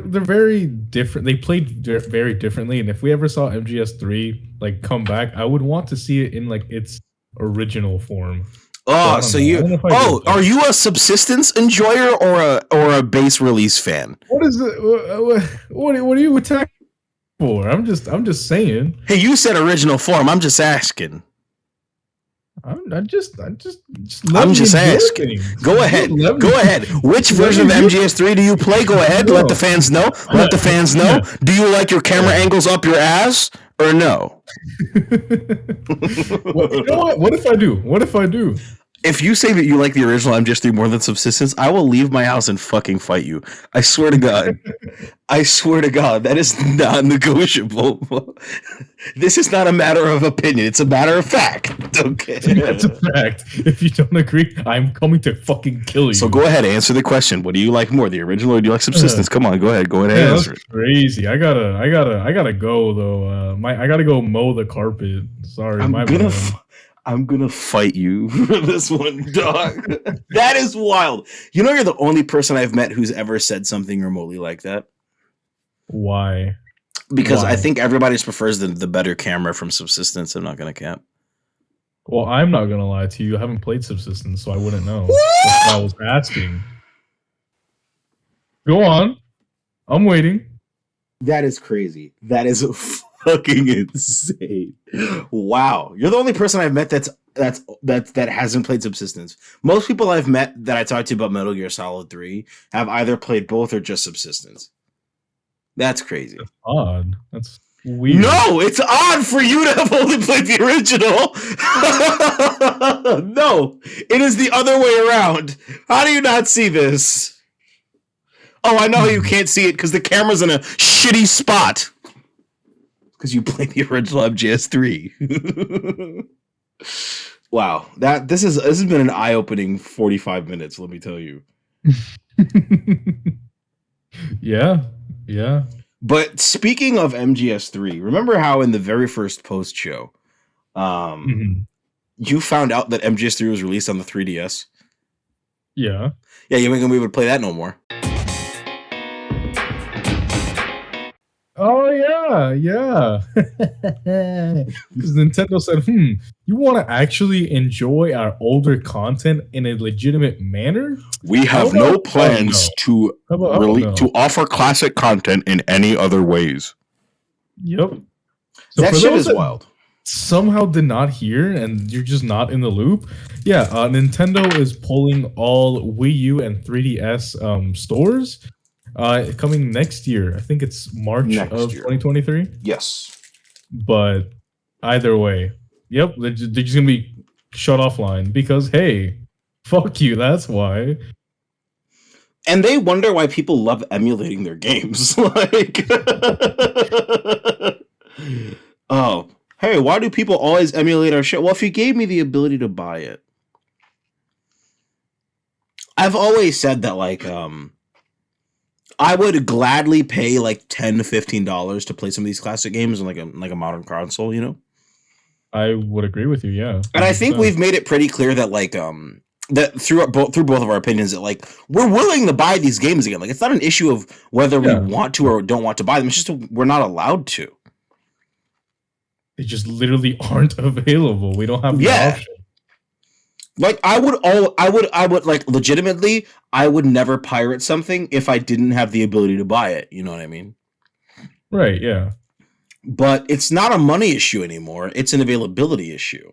very different. They played very differently, and if we ever saw MGS3 come back, I would want to see it in its original form. Oh, so are you a subsistence enjoyer or a base release fan? What is it? What are you attacking for? I'm just saying. Hey, you said original form. I'm just asking. I'm just asking. Go ahead. Which version of MGS3 do you play? Go ahead. Let the fans know. Do you like your camera angles up your ass or no? Well, you know what? What if I do? If you say that you like the original MGS3 more than Subsistence, I will leave my house and fucking fight you. I swear to God. That is not negotiable. This is not a matter of opinion. It's a matter of fact. Okay. It's a fact. If you don't agree, I'm coming to fucking kill you. So go ahead, answer the question. What do you like more, the original or do you like Subsistence? Come on, go ahead, answer. That's crazy. I gotta go though. I gotta go mow the carpet. Sorry, I'm gonna fight you for this one, dog. That is wild. You know, you're the only person I've met who's ever said something remotely like that. Why? Because I think everybody prefers the better camera from Subsistence. I'm not gonna cap. Well, I'm not gonna lie to you. I haven't played Subsistence, so I wouldn't know. That's what I was asking. Go on. I'm waiting. That is crazy. That is fucking insane. Wow. You're the only person I've met that hasn't played Subsistence. Most people I've met that I talked to about Metal Gear Solid 3 have either played both or just Subsistence. That's crazy. That's odd. No, it's odd for you to have only played the original. No, it is the other way around. How do you not see this? Oh, I know you can't see it because the camera's in a shitty spot. Because you played the original MGS3. Wow, this has been an eye-opening 45 minutes. Let me tell you. Yeah. But speaking of MGS3, remember how in the very first post show, you found out that MGS3 was released on the 3DS? Yeah. Yeah, you ain't gonna be able to play that no more. Oh yeah. Because Nintendo said, you want to actually enjoy our older content in a legitimate manner? We have no plans to offer classic content in any other ways. Yep. So that shit is wild. Somehow did not hear, and you're just not in the loop. Yeah, Nintendo is pulling all Wii U and 3DS stores. Coming next year. I think it's March of 2023. Yes. But either way, yep, they're just gonna be shut offline because hey, fuck you. That's why. And they wonder why people love emulating their games. Like, oh, hey, why do people always emulate our shit? Well, if you gave me the ability to buy it, I've always said that like I would gladly pay like $10 to $15 to play some of these classic games on like a modern console, you know? I would agree with you, yeah. 100%. And I think we've made it pretty clear that like that through both of our opinions that like we're willing to buy these games again. Like it's not an issue of whether we want to or don't want to buy them. It's just we're not allowed to. They just literally aren't available. We don't have the option. Like I would like legitimately, I would never pirate something if I didn't have the ability to buy it. You know what I mean? Right. Yeah. But it's not a money issue anymore. It's an availability issue.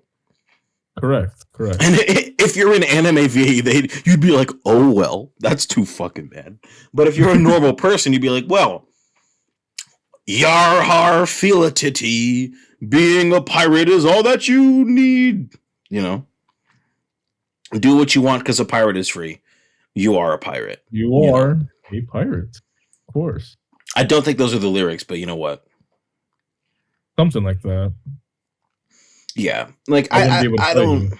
Correct. And if you're an anime VA, you'd be like, oh well, that's too fucking bad. But if you're a normal person, you'd be like, well, yar har feel a titty. Being a pirate is all that you need. You know? Do what you want because a pirate is free. You are a pirate. You are a pirate. Of course. I don't think those are the lyrics, but you know what? Something like that. Yeah. Like I don't I don't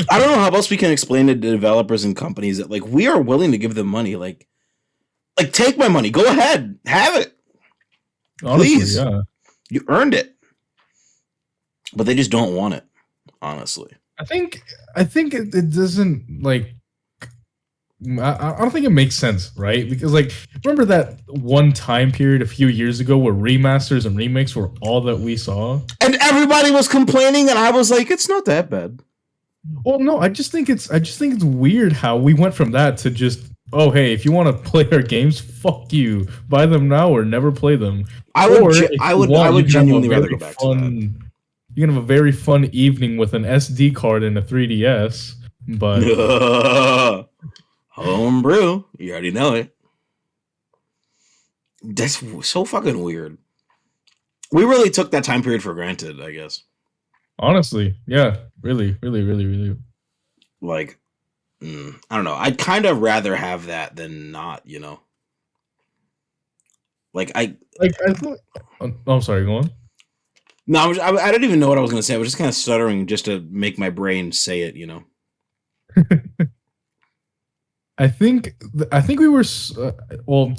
know how else we can explain it to developers and companies that like we are willing to give them money. Like take my money. Go ahead. Have it. Honestly, please. Yeah. You earned it. But they just don't want it, honestly. I think it doesn't like. I don't think it makes sense, right? Because like, remember that one time period a few years ago where remasters and remakes were all that we saw, and everybody was complaining, and I was like, it's not that bad. Well, no, I just think it's weird how we went from that to just, oh hey, if you want to play our games, fuck you, buy them now or never play them. I would genuinely rather go back to that. You can have a very fun evening with an SD card and a 3DS, but homebrew, you already know it. That's so fucking weird. We really took that time period for granted, I guess. Honestly, yeah, really. Like, I don't know. I'd kind of rather have that than not, you know. I thought. Oh, I'm sorry. Go on. No, I don't even know what I was going to say. I was just kind of stuttering just to make my brain say it, you know. I think we were well.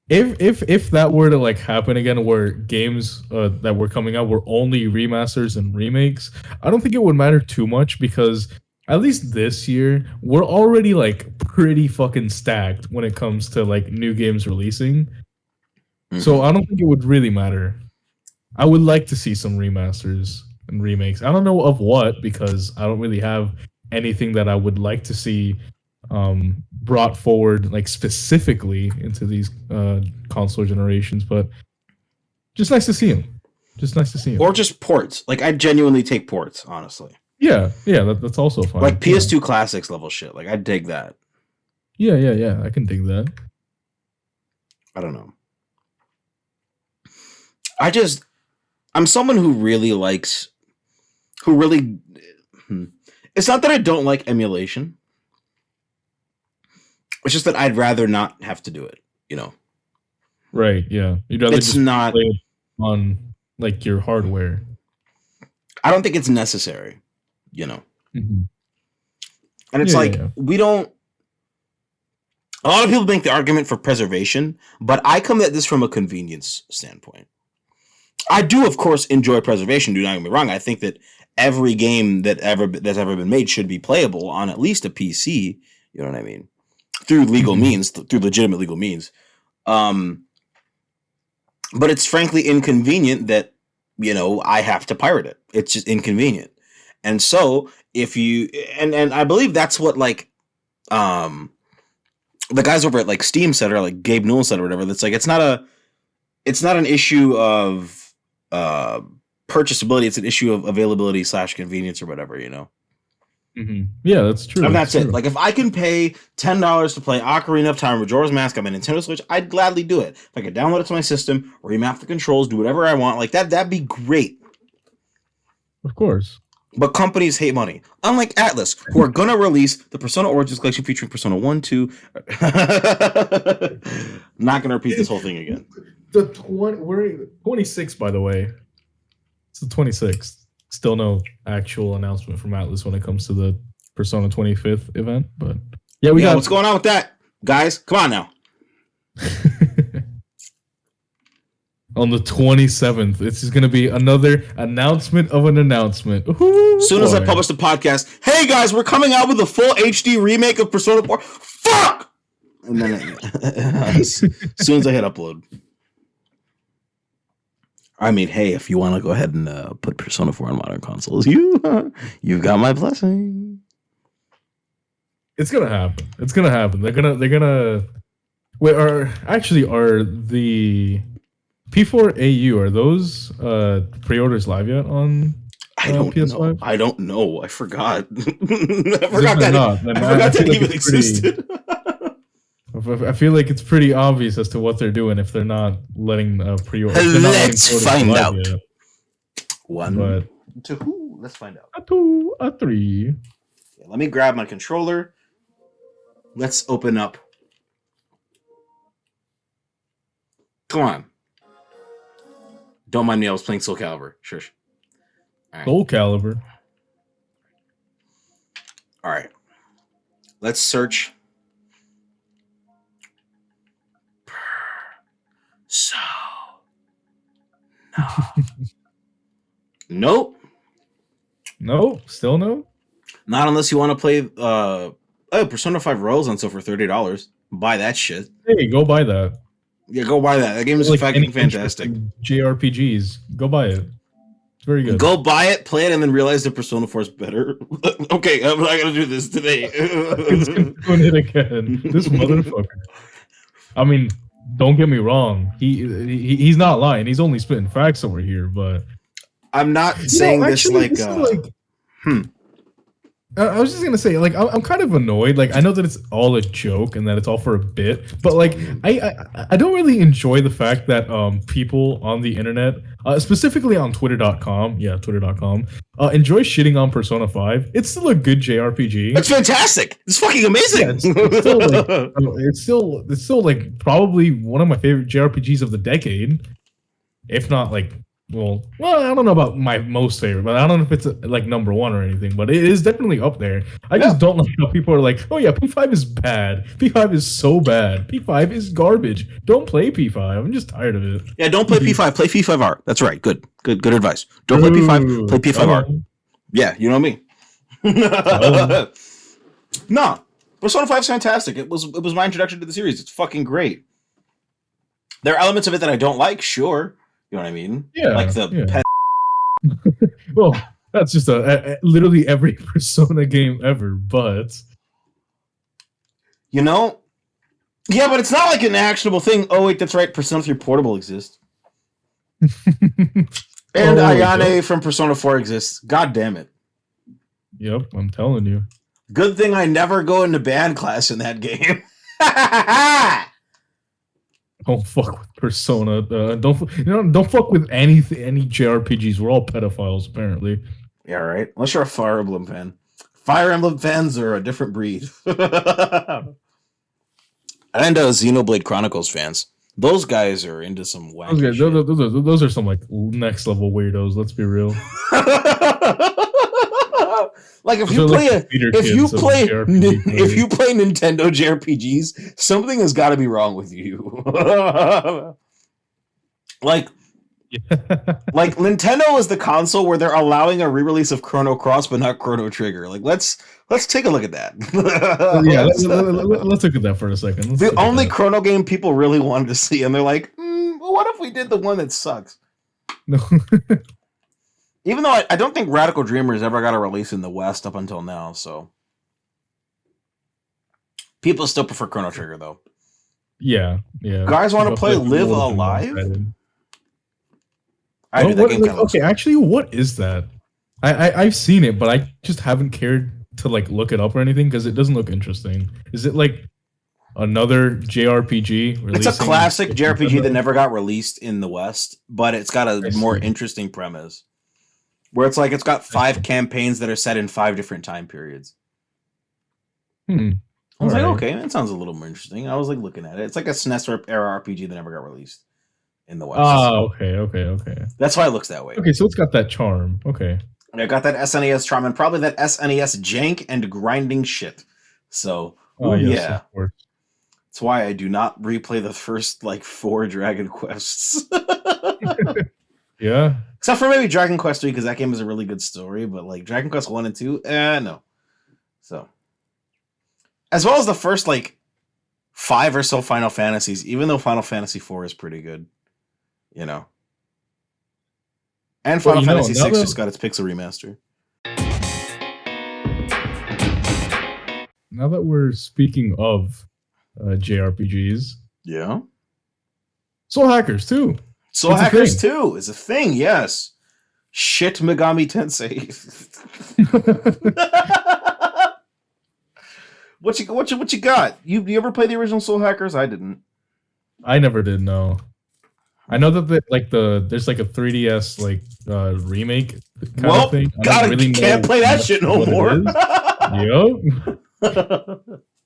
If that were to like happen again, where games that were coming out were only remasters and remakes, I don't think it would matter too much because at least this year we're already like pretty fucking stacked when it comes to like new games releasing. Mm-hmm. So I don't think it would really matter. I would like to see some remasters and remakes. I don't know of what because I don't really have anything that I would like to see brought forward like specifically into these console generations, but just nice to see them. Or just ports. Like I genuinely take ports, honestly. Yeah, that's also fine. Like PS2 classics level shit. Like I dig that. Yeah. I can dig that. I don't know. I'm someone who really likes, who really, it's not that I don't like emulation. It's just that I'd rather not have to do it, you know? Right, yeah. You'd rather It's just not, play it on like your hardware. I don't think it's necessary, you know? Mhm. And it's Yeah, like, yeah. we don't, a lot of people make the argument for preservation, but I come at this from a convenience standpoint. I do, of course, enjoy preservation. Do not get me wrong. I think that every game that's ever been made should be playable on at least a PC. You know what I mean? Through legal means, through legitimate legal means. But it's frankly inconvenient that, you know, I have to pirate it. It's just inconvenient. And so if you, and I believe that's what like, the guys over at like Steam said, or like Gabe Newell said or whatever, that's like, it's not an issue of, purchasability. It's an issue of availability / convenience or whatever, you know? Yeah, that's true. And that's it. Like, if I can pay $10 to play Ocarina of Time, Majora's Mask on my Nintendo Switch, I'd gladly do it. If I could download it to my system, remap the controls, do whatever I want, like that'd be great. Of course. But companies hate money. Unlike Atlas, who are gonna release the Persona Origins Collection featuring Persona 1, 2. Not gonna repeat this whole thing again. We're 26, by the way. It's the 26th. Still no actual announcement from Atlas when it comes to the Persona 25th event, but yeah, we got what's going on with that, guys? Come on now. On the 27th, this is going to be another announcement of an announcement. As soon as I publish the podcast, hey guys, we're coming out with a full HD remake of Persona 4. Fuck! And then as soon as I hit upload. I mean, hey, if you want to go ahead and put Persona 4 on modern consoles, you've got my blessing. It's gonna happen. It's gonna happen. They're gonna. Wait, are the P4AU, are those pre-orders live yet on PS5? Know. I don't know. I forgot. I forgot that even existed. I feel like it's pretty obvious as to what they're doing if they're not letting pre-order. Let's find out. Yet. One, but two. Let's find out. A two, a three. Okay, let me grab my controller. Let's open up. Come on. Don't mind me. I was playing Soul Calibur. Shush. Right. Soul Calibur. All right. Let's search. So. No. Nope. No. Still no. Not unless you want to play Persona 5 Royals on sale for $30. Buy that shit. Hey, go buy that. Yeah, go buy that. That game is like fucking fantastic. JRPGs. Go buy it. It's very good. Go buy it, play it, and then realize that Persona 4 is better. Okay, I'm not gonna do this today. It's doing it again. This motherfucker. I mean, don't get me wrong. He's not lying. He's only spitting facts over here, but I'm not saying actually, this I was just gonna say, like, I'm kind of annoyed. Like, I know that it's all a joke and that it's all for a bit, but like, I don't really enjoy the fact that people on the internet, specifically on Twitter.com, enjoy shitting on Persona 5. It's still a good JRPG. It's fantastic. It's fucking amazing. Yeah, it's still like probably one of my favorite JRPGs of the decade, if not like. Well, I don't know about my most favorite, but I don't know if it's like number one or anything, but it is definitely up there. I just don't like how people are like, oh yeah, P5 is bad. P5 is so bad. P5 is garbage. Don't play P5. I'm just tired of it. Yeah, don't play P5. Play P5R. That's right. Good advice. Don't play P5. Play P5R. Yeah, you know me. No, Persona 5 is fantastic. It was my introduction to the series. It's fucking great. There are elements of it that I don't like, sure. You know what I mean? Yeah. Like the pet. Well, that's just literally every Persona game ever, but. You know? Yeah, but it's not like an actionable thing. Oh, wait, that's right. Persona 3 Portable exists. And Ayane from Persona 4 exists. God damn it. Yep, I'm telling you. Good thing I never go into band class in that game. Don't fuck with Persona. Don't fuck with any JRPGs. We're all pedophiles, apparently. Yeah, right. Unless you're a Fire Emblem fan. Fire Emblem fans are a different breed. And Xenoblade Chronicles fans. Those guys are into some wacky Those, shit. those are some like next level weirdos. Let's be real. Like if Those you are play like the theater kids of JRPG if you play Nintendo JRPGs, something has got to be wrong with you. Like like Nintendo is the console where they're allowing a re-release of Chrono Cross but not Chrono Trigger. Like let's take a look at that. Yeah, let's look at that for a second. The only Chrono game people really wanted to see, and they're like, well, what if we did the one that sucks? No. Even though I don't think Radical Dreamers ever got a release in the West up until now, so people still prefer Chrono Trigger though. Yeah. Guys want to play Live Alive? I do that game kind of okay, actually, what is that? I've seen it, but I just haven't cared to like look it up or anything because it doesn't look interesting. Is it like another JRPG? It's a classic JRPG that never got released in the West, but it's got a more interesting premise. Where it's like it's got 5 campaigns that are set in 5 different time periods. I was like, okay, that sounds a little more interesting. I was like looking at it. It's like a SNES era RPG that never got released in the West. Oh, okay. That's why it looks that way. Okay, so it's got that charm. Okay. I got that SNES charm and probably that SNES jank and grinding shit. So, yeah. That's why I do not replay the first, 4 Dragon Quests. Yeah. Except for maybe Dragon Quest 3, because that game is a really good story, but, Dragon Quest 1 and 2, no. So. As well as the first, 5 or so Final Fantasies, even though Final Fantasy 4 is pretty good. You know. And Final Fantasy 6 just got its Pixel remaster. Now that we're speaking of JRPGs, yeah, Soul Hackers 2. Soul Hackers 2 is a thing, yes. Shit Megami Tensei. What you got? You ever play the original Soul Hackers? I didn't. I never did. No. I know that there's a 3DS remake kind of thing. Can't play that shit no more. Yep.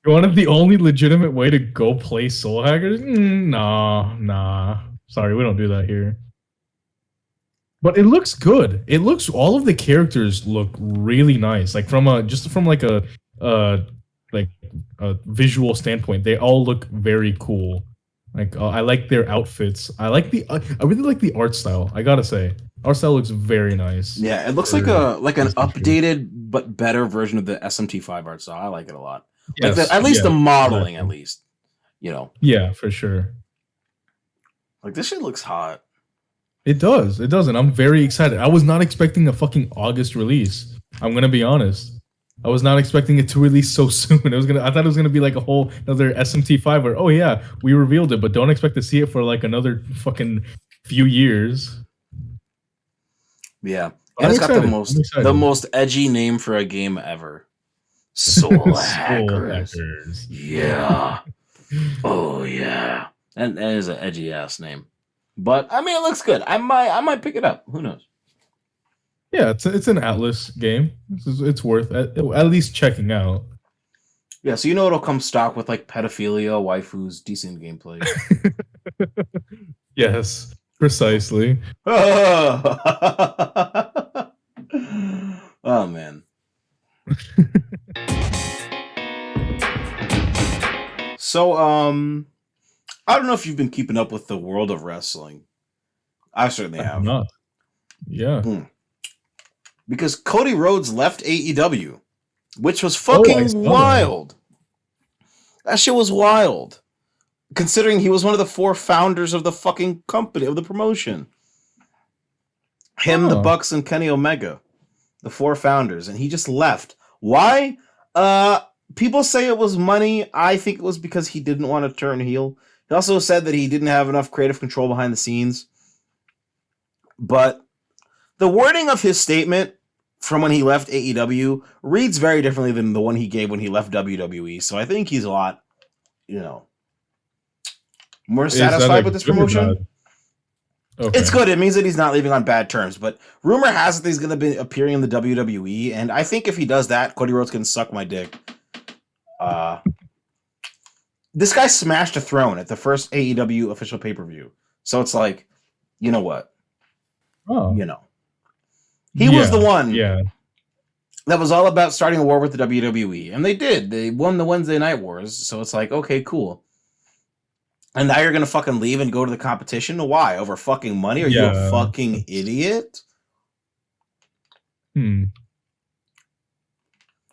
You wanted the only legitimate way to go play Soul Hackers? Nah. Sorry, we don't do that here. But it looks good. All of the characters look really nice. From a visual standpoint, they all look very cool. I like their outfits. I really like the art style. I gotta say, art style looks very nice. Yeah, it looks like an updated but better version of the SMT5 art style. I like it a lot. Yes, at least the modeling, at least. Yeah, for sure. This shit looks hot. It does, and I'm very excited. I was not expecting a fucking August release. I'm gonna be honest. I was not expecting it to release so soon. I thought it was gonna be like a whole another SMT5 where, oh yeah, we revealed it, but don't expect to see it for another fucking few years. Yeah, and it's got the most edgy name for a game ever. Soul Hackers. Yeah. Oh yeah. And that is an edgy ass name. But I mean, it looks good. I might pick it up. Who knows? Yeah, it's an Atlas game. It's worth at least checking out. Yeah, so it'll come stock with pedophilia, waifus, decent gameplay. Yes, precisely. Oh man. So I don't know if you've been keeping up with the world of wrestling. I certainly have. Not. Yeah. Because Cody Rhodes left AEW, which was fucking wild. That shit was wild. Considering he was one of the 4 founders of the fucking company, of the promotion. Him, the Bucks, and Kenny Omega. The 4 founders. And he just left. Why? People say it was money. I think it was because he didn't want to turn heel. He also said that he didn't have enough creative control behind the scenes. But the wording of his statement from when he left AEW reads very differently than the one he gave when he left WWE. So I think he's a lot, more Is that satisfied a with this good or promotion. bad? Okay. It's good. It means that he's not leaving on bad terms. But rumor has it that he's going to be appearing in the WWE, and I think if he does that, Cody Rhodes can suck my dick. This guy smashed a throne at the first AEW official pay-per-view, so it's like, you know what? Oh. You know, he was the one. Yeah. That was all about starting a war with the WWE, and they did. They won the Wednesday Night Wars, so it's like, okay, cool. And now you're gonna fucking leave and go to the competition? Why? Over fucking money? Are you a fucking idiot?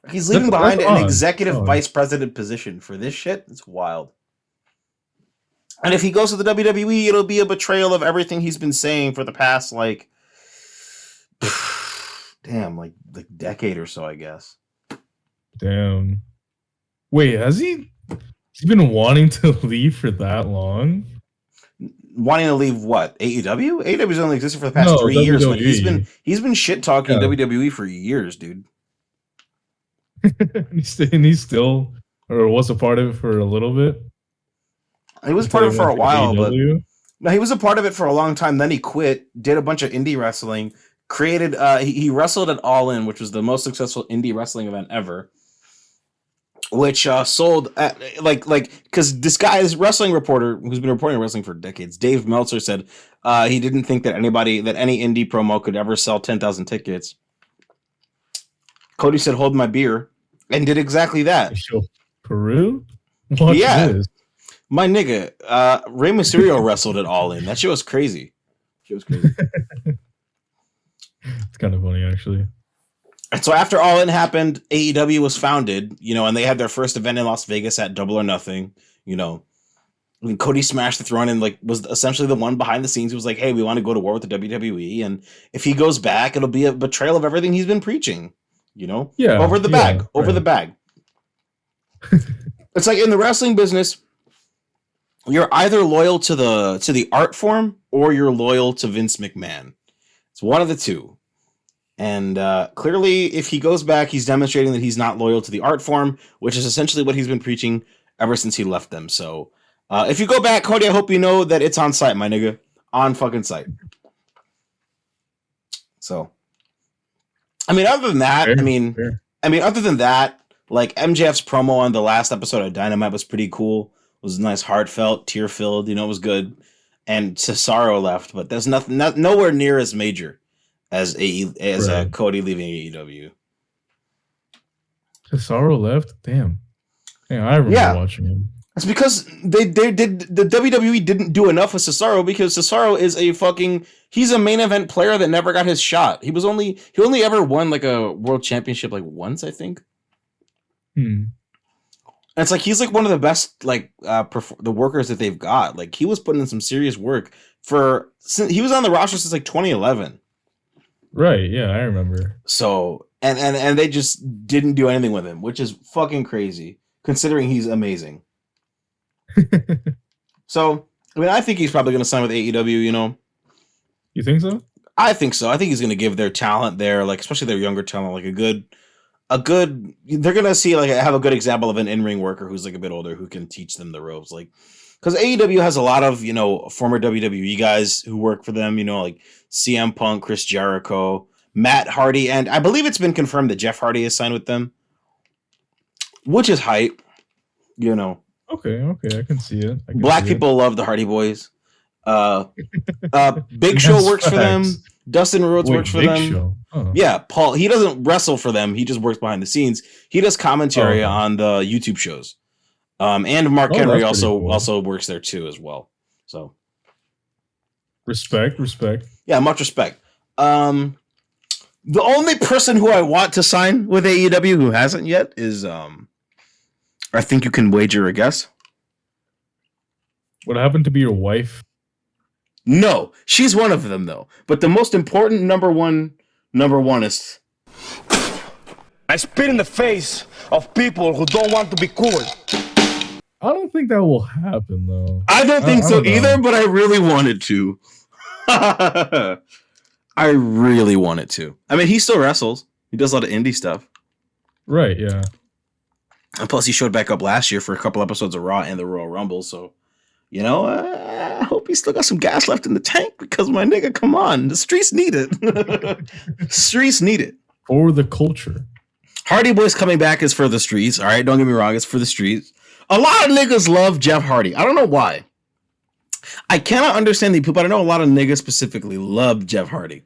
He's leaving behind an executive vice president position for this shit. It's wild. And if he goes to the WWE, it'll be a betrayal of everything he's been saying for the past like decade or so, I guess. Damn. Wait, has he? He's been wanting to leave for that long? Wanting to leave what? AEW? AEW's only existed for the past 3 years, but he's been shit talking WWE for years, dude. and he's still, or was a part of it for a little bit. He was part of it for a while, but no, he was a part of it for a long time. Then he quit, did a bunch of indie wrestling, created. He wrestled at All In, which was the most successful indie wrestling event ever. Which sold at, because this guy's wrestling reporter who's been reporting wrestling for decades, Dave Meltzer, said he didn't think that any indie promo could ever sell 10,000 tickets. Cody said, "Hold my beer," and did exactly that. Peru? Watch this. My nigga, Rey Mysterio wrestled at All In. That shit was crazy. It's kind of funny, actually. And so after All In happened, AEW was founded, and they had their first event in Las Vegas at Double or Nothing, When Cody smashed the throne and was essentially the one behind the scenes who was like, hey, we want to go to war with the WWE, and if he goes back, it'll be a betrayal of everything he's been preaching, over the bag. It's like in the wrestling business, you're either loyal to the art form or you're loyal to Vince McMahon. It's one of the two. And clearly, if he goes back, he's demonstrating that he's not loyal to the art form, which is essentially what he's been preaching ever since he left them. So if you go back, Cody, I hope you know that it's on site, my nigga. On fucking site. So, other than that, other than that, like MJF's promo on the last episode of Dynamite was pretty cool. It was nice, heartfelt, tear-filled, it was good. And Cesaro left, but there's nowhere near as major as Cody leaving AEW. Cesaro left? Damn. I remember watching him. It's because the WWE didn't do enough with Cesaro, because Cesaro is he's a main event player that never got his shot. He only ever won like a world championship like once, I think. And it's like he's like one of the best the workers that they've got. Like he was putting in some serious work since he was on the roster since like 2011. Right, yeah, I remember. So and they just didn't do anything with him, which is fucking crazy, considering he's amazing. So, I think he's probably going to sign with AEW, You think so? I think so. I think he's going to give their talent there, especially their younger talent, a good. They're going to see have a good example of an in-ring worker who's a bit older who can teach them the ropes, because AEW has a lot of former WWE guys who work for them, like CM Punk, Chris Jericho, Matt Hardy, and I believe it's been confirmed that Jeff Hardy is signed with them, which is hype, Okay, I can see it. Black people love the Hardy Boys. Big Show works for them. Dustin Rhodes works for them. Show. Oh. Yeah, Paul. He doesn't wrestle for them. He just works behind the scenes. He does commentary on the YouTube shows. And Mark Henry also works there too as well. So respect. Yeah, much respect. The only person who I want to sign with AEW who hasn't yet is I think you can wager a guess. What happened to be your wife? No, she's one of them though. But the most important number one is I spit in the face of people who don't want to be cool. I don't think that will happen though. I don't think so either, but I really wanted to. I really wanted to. He still wrestles. He does a lot of indie stuff. Right, yeah. And plus he showed back up last year for a couple episodes of Raw and the Royal Rumble, so You know, I hope he still got some gas left in the tank because my nigga, come on, the streets need it. Streets need it For the culture. Hardy Boys coming back is for the streets. All right, don't get me wrong, it's for the streets. A lot of niggas love Jeff Hardy. I don't know why. I cannot understand the people, but I know a lot of niggas specifically love Jeff Hardy.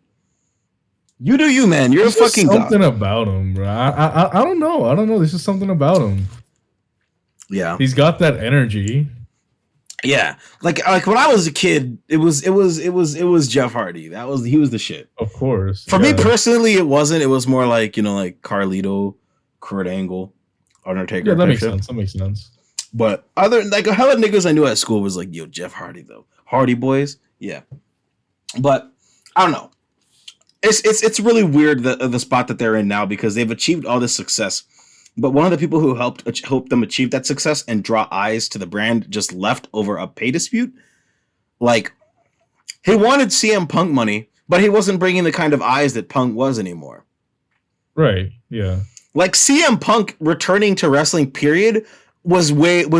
You do you, man. You're There's a fucking something god. about him, bro. I don't know. I don't know. There's just something about him. Yeah. He's got that energy. Yeah. Like when I was a kid, it was Jeff Hardy. He was the shit. Of course. For me personally, it wasn't. It was more like, like Carlito, Kurt Angle, Undertaker. Yeah, that makes sense. That makes sense. But like a hell of niggas I knew at school was like, yo, Jeff Hardy though. Hardy Boys, yeah. But I don't know. It's really weird the spot that they're in now because they've achieved all this success. But one of the people who helped them achieve that success and draw eyes to the brand just left over a pay dispute. Like, he wanted CM Punk money, but he wasn't bringing the kind of eyes that Punk was anymore. Right. Yeah. Like CM Punk returning to wrestling, period, was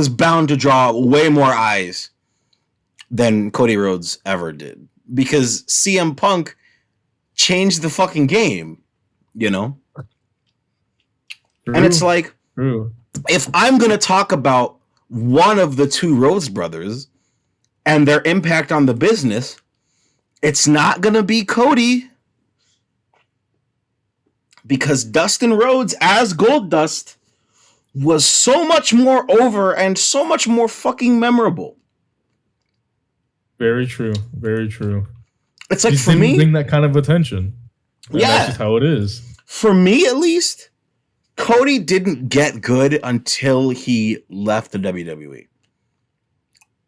bound to draw way more eyes than Cody Rhodes ever did because CM Punk changed the fucking game, True. And it's like, if I'm going to talk about one of the two Rhodes brothers and their impact on the business, it's not going to be Cody, because Dustin Rhodes as Goldust was so much more over and so much more fucking memorable. Very true. Very true. It's like, Just for me, bring that kind of attention. And yeah, that's just how it is. For me, at least, Cody didn't get good until he left the WWE.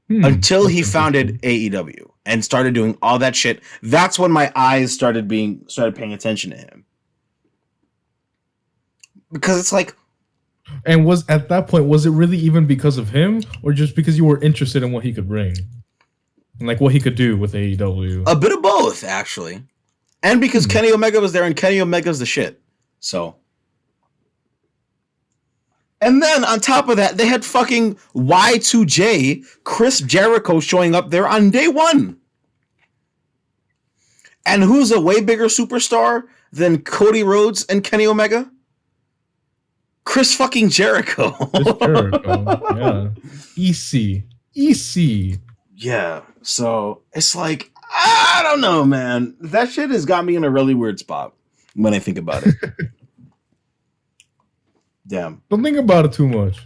Until he founded AEW and started doing all that shit. That's when my eyes started paying attention to him. Because it's like, and at that point, was it really even because of him or just because you were interested in what he could bring? And like what he could do with AEW? A bit of both, actually. And because Kenny Omega was there and Kenny Omega's the shit. So. And then on top of that, they had fucking Y2J, Chris Jericho, showing up there on day one. And who's a way bigger superstar than Cody Rhodes and Kenny Omega? Chris fucking Jericho. Chris Jericho, yeah. EC. Yeah, so it's like, I don't know, man. That shit has got me in a really weird spot when I think about it. Damn. Don't think about it too much.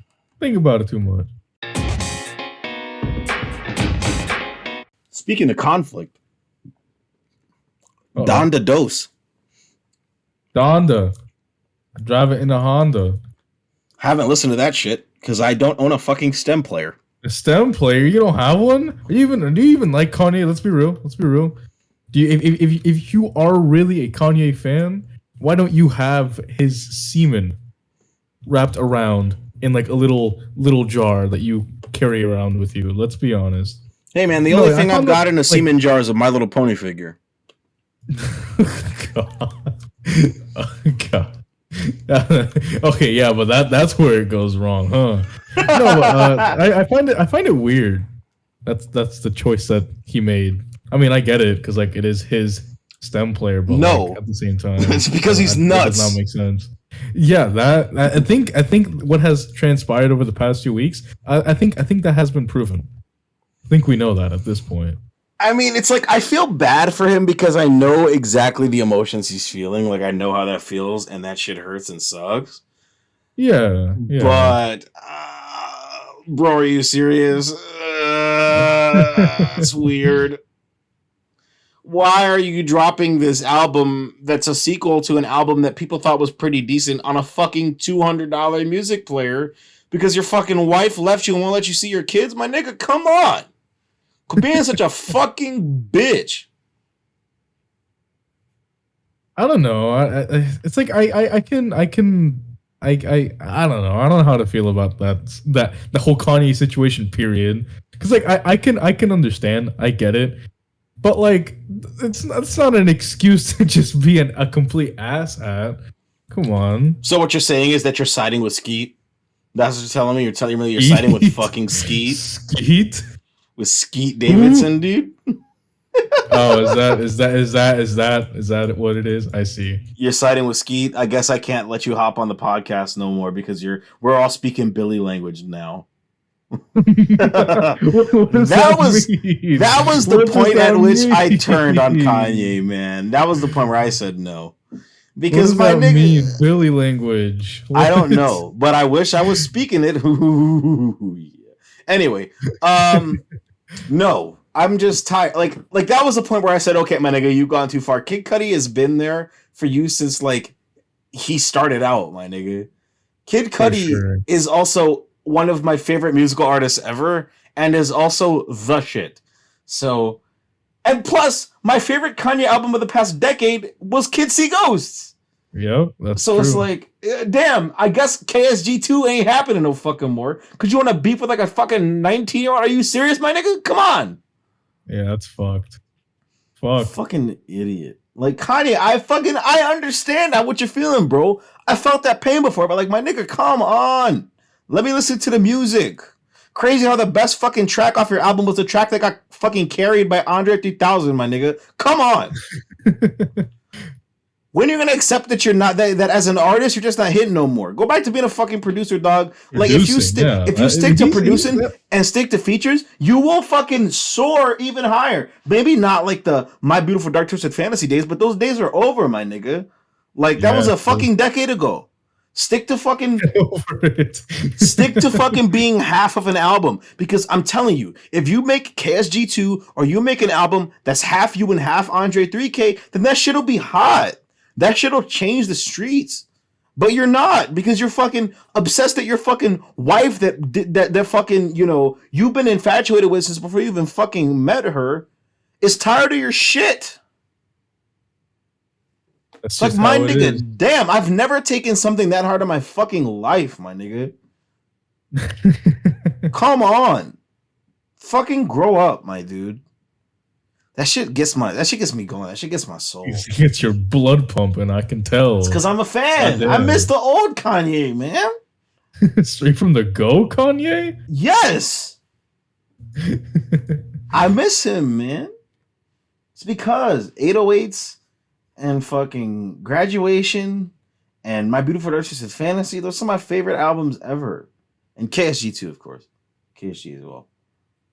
Speaking of conflict, Donda Dose. Donda. Drive it in a Honda. Haven't listened to that shit because I don't own a fucking STEM player. A STEM player? You don't have one? Do you even like Kanye? Let's be real. Do you if you are really a Kanye fan, why don't you have his semen wrapped around in like a little jar that you carry around with you? Let's be honest. Hey man, the only thing I've got in a semen jar is a My Little Pony figure. God. Okay, yeah, but that's where it goes wrong, huh? No, but I find it weird. That's the choice that he made. I mean, I get it because like it is his STEM player, but no, like, at the same time, it's because he's nuts. That does not make sense. Yeah, that I think what has transpired over the past 2 weeks, I think that has been proven. I think we know that at this point. I mean, it's like I feel bad for him because I know exactly the emotions he's feeling. Like I know how that feels, and that shit hurts and sucks. Yeah. But, bro, are you serious? It's weird. Why are you dropping this album that's a sequel to an album that people thought was pretty decent on a fucking $200 music player because your fucking wife left you and won't let you see your kids? My nigga, come on. Quit being such a fucking bitch. I don't know. It's like I don't know. I don't know how to feel about that the whole Kanye situation. Period. Because like I can understand. I get it. But like it's not an excuse to just be a complete asshat. Come on. So what you're saying is that you're siding with Skeet? That's what you're telling me? You're telling me you're siding with fucking Skeet? Skeet? with Skeet Davidson, dude. Oh, is that what it is? I see. You're siding with Skeet. I guess I can't let you hop on the podcast no more because we're all speaking Billy language now. That was the point at which I turned on Kanye, man. That was the point where I said no. Because my nigga mean, Billy language. I don't know, but I wish I was speaking it. Anyway, no, I'm just tired. Like that was the point where I said, okay, my nigga, you've gone too far. Kid Cudi has been there for you since like he started out, my nigga. Kid Cudi is also one of my favorite musical artists ever, and is also the shit. So, and plus, my favorite Kanye album of the past decade was Kids See Ghosts. Yep, that's so true. It's like, damn, I guess KSG2 ain't happening no fucking more. Cause you want to beef with like a fucking 19-year-old? Are you serious, my nigga? Come on. Yeah, that's fucked. Fuck. Fucking idiot. Like Kanye, I understand what you're feeling, bro. I felt that pain before, but like, my nigga, come on. Let me listen to the music. Crazy how the best fucking track off your album was the track that got fucking carried by Andre 3000, my nigga. Come on. When are you gonna accept that you're not that as an artist you're just not hitting no more? Go back to being a fucking producer, dog. Like if you stick to producing and stick to features, you will fucking soar even higher. Maybe not like the My Beautiful Dark Twisted Fantasy days, but those days are over, my nigga. Like that was a fucking decade ago. Stick to fucking stick to fucking being half of an album, because I'm telling you, if you make KSG2 or you make an album that's half you and half Andre 3K, then that shit'll be hot. That shit'll change the streets. But you're not, because you're fucking obsessed that your fucking wife that fucking, you know, you've been infatuated with since before you even fucking met her is tired of your shit. That's like, my nigga, damn, I've never taken something that hard in my fucking life, my nigga. Come on. Fucking grow up, my dude. That shit gets me going. That shit gets my soul. It gets your blood pumping, I can tell. It's because I'm a fan. I miss the old Kanye, man. Straight from the go, Kanye? Yes. I miss him, man. It's because 808s and fucking Graduation and My Beautiful Dark Twisted Fantasy, those are some of my favorite albums ever. And KSG2, of course. KSG as well.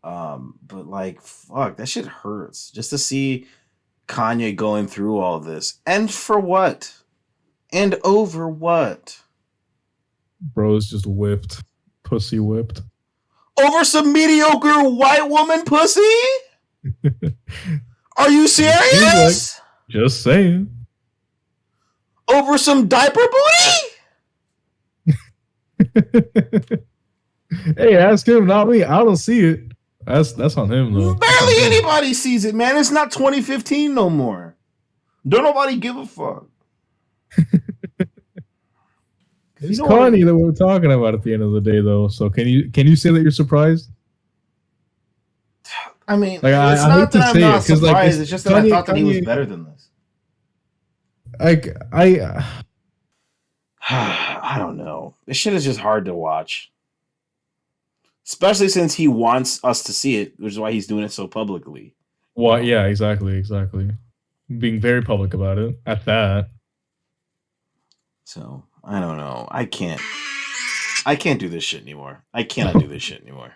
But like, fuck, that shit hurts. Just to see Kanye going through all this. And for what? And over what? Bro's just whipped. Pussy whipped. Over some mediocre white woman pussy? Are you serious? Just saying. Over some diaper booty? Hey, ask him, not me. I don't see it. That's on him though. Barely anybody sees it, man. It's not 2015 no more. Don't nobody give a fuck. It's Kanye that we're talking about at the end of the day, though. So can you say that you're surprised? I mean, like, it's not that I'm not surprised. It's just that I thought that he was better than this. I don't know. This shit is just hard to watch. Especially since he wants us to see it, which is why he's doing it so publicly. Well, yeah, exactly. Being very public about it at that. So, I don't know. I can't do this shit anymore. I cannot do this shit anymore.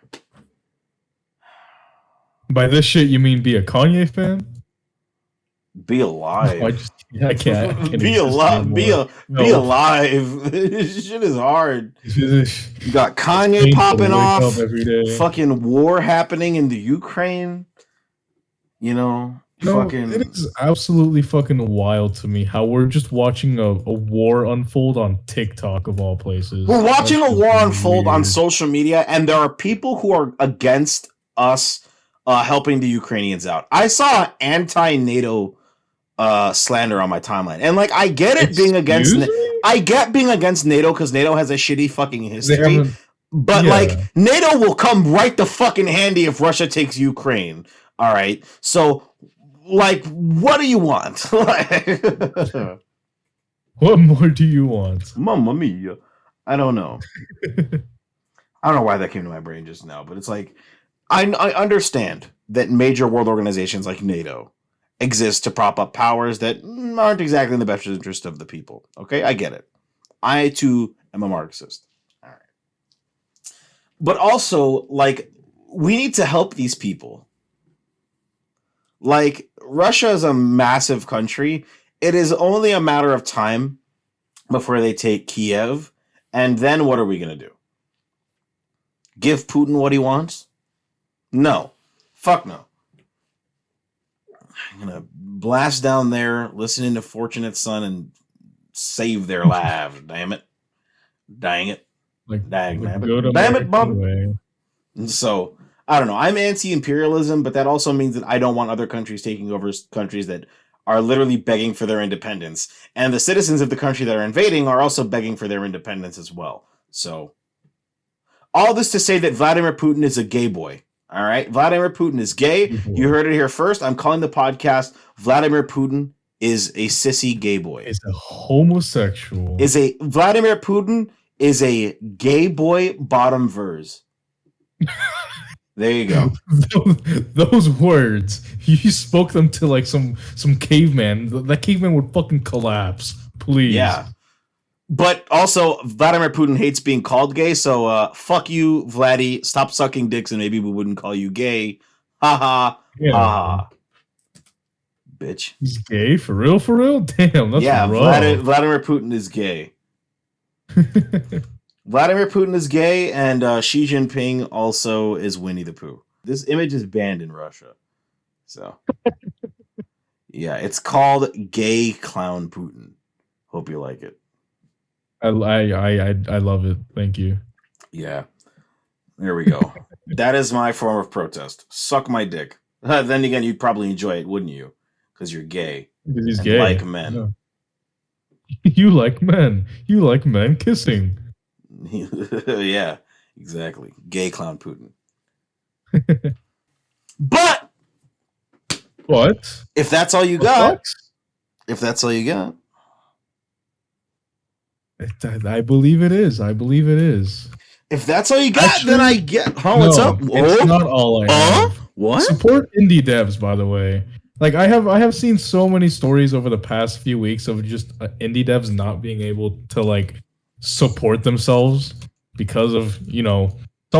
By this shit, you mean be a Kanye fan? Be alive. No, I can't be alive. Be alive. This shit is hard. You got Kanye popping off. Every day. Fucking war happening in the Ukraine. You know, fucking. It is absolutely fucking wild to me how we're just watching a war unfold on TikTok of all places. We're watching a war unfold on social media, and there are people who are against us helping the Ukrainians out. I saw anti-NATO slander on my timeline, and like, I get it being against NATO because NATO has a shitty fucking history, but like, NATO will come right the fucking handy if Russia takes Ukraine. All right, so like, what do you want? What more do you want? Mamma mia. I don't know. I don't know why that came to my brain just now, but it's like, I understand that major world organizations like NATO exist to prop up powers that aren't exactly in the best interest of the people. Okay, I get it. I too am a Marxist. All right, but also like we need to help these people. Like Russia is a massive country. It is only a matter of time before they take Kiev, and then what are we gonna do? Give Putin what he wants? No. Fuck no. I'm gonna blast down there, listening to Fortunate Son, and save their lives. Damn it. Dang it. Like, Dang it. go to Damn it, Bob. anyway. So, I don't know. I'm anti-imperialism, but that also means that I don't want other countries taking over countries that are literally begging for their independence. And the citizens of the country that are invading are also begging for their independence as well. So, all this to say that Vladimir Putin is a gay boy. All right? Vladimir Putin is gay. You heard it here first. I'm calling the podcast Vladimir Putin is a sissy gay boy. Is a homosexual. Vladimir Putin is a gay boy bottom verse. There you go. Those words, you spoke them to like some caveman. That caveman would fucking collapse. Please. Yeah. But also, Vladimir Putin hates being called gay, so fuck you, Vladdy. Stop sucking dicks and maybe we wouldn't call you gay. Ha ha. Bitch. He's gay? For real? For real? Damn, that's rough. Vladimir Putin is gay. Vladimir Putin is gay, and Xi Jinping also is Winnie the Pooh. This image is banned in Russia. So, yeah, it's called Gay Clown Putin. Hope you like it. I love it. Thank you. Yeah. There we go. That is my form of protest. Suck my dick. Then again, you'd probably enjoy it, wouldn't you? Because you're gay. Because he's and gay. like men. Yeah. You like men. You like men kissing. Yeah, exactly. Gay clown Putin. But what? If that's all you got, if that's all you got, I believe it is. I believe it is. If that's all you got, then I get. Huh? What's up? It's not all I have. What? Support indie devs, by the way. Like I have seen so many stories over the past few weeks of just indie devs not being able to like support themselves because of, you know, it's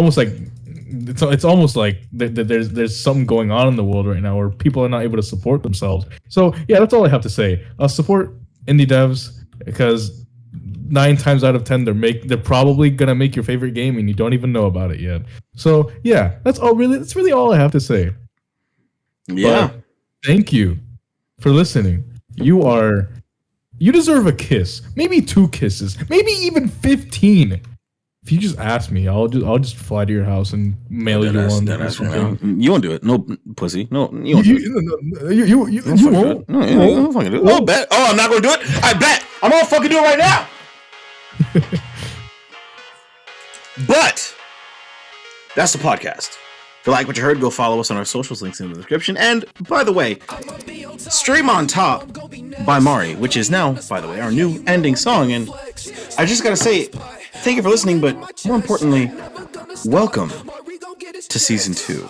almost like there's something going on in the world right now where people are not able to support themselves. So yeah, that's all I have to say. Support indie devs because 9 times out of 10 they're probably gonna make your favorite game and you don't even know about it yet. So yeah, that's really all I have to say. Yeah. But thank you for listening. You deserve a kiss, maybe 2 kisses, maybe even 15. If you just ask me, I'll just fly to your house and mail you one. You won't do it, no pussy. No, you won't do it. You won't. No, you won't fucking do it. I'll bet. Oh, I'm not gonna do it. I bet. I'm gonna fucking do it right now. But that's the podcast. If you like what you heard, go follow us on our socials, links in the description. And by the way, Stream on Top by Mari, which is now, by the way, our new ending song. And I just gotta say, thank you for listening, but more importantly, welcome to season 2.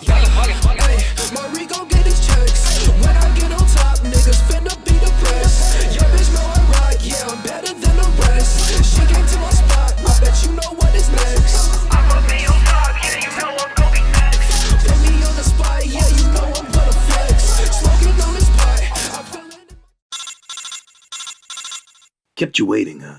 Kept you waiting, huh?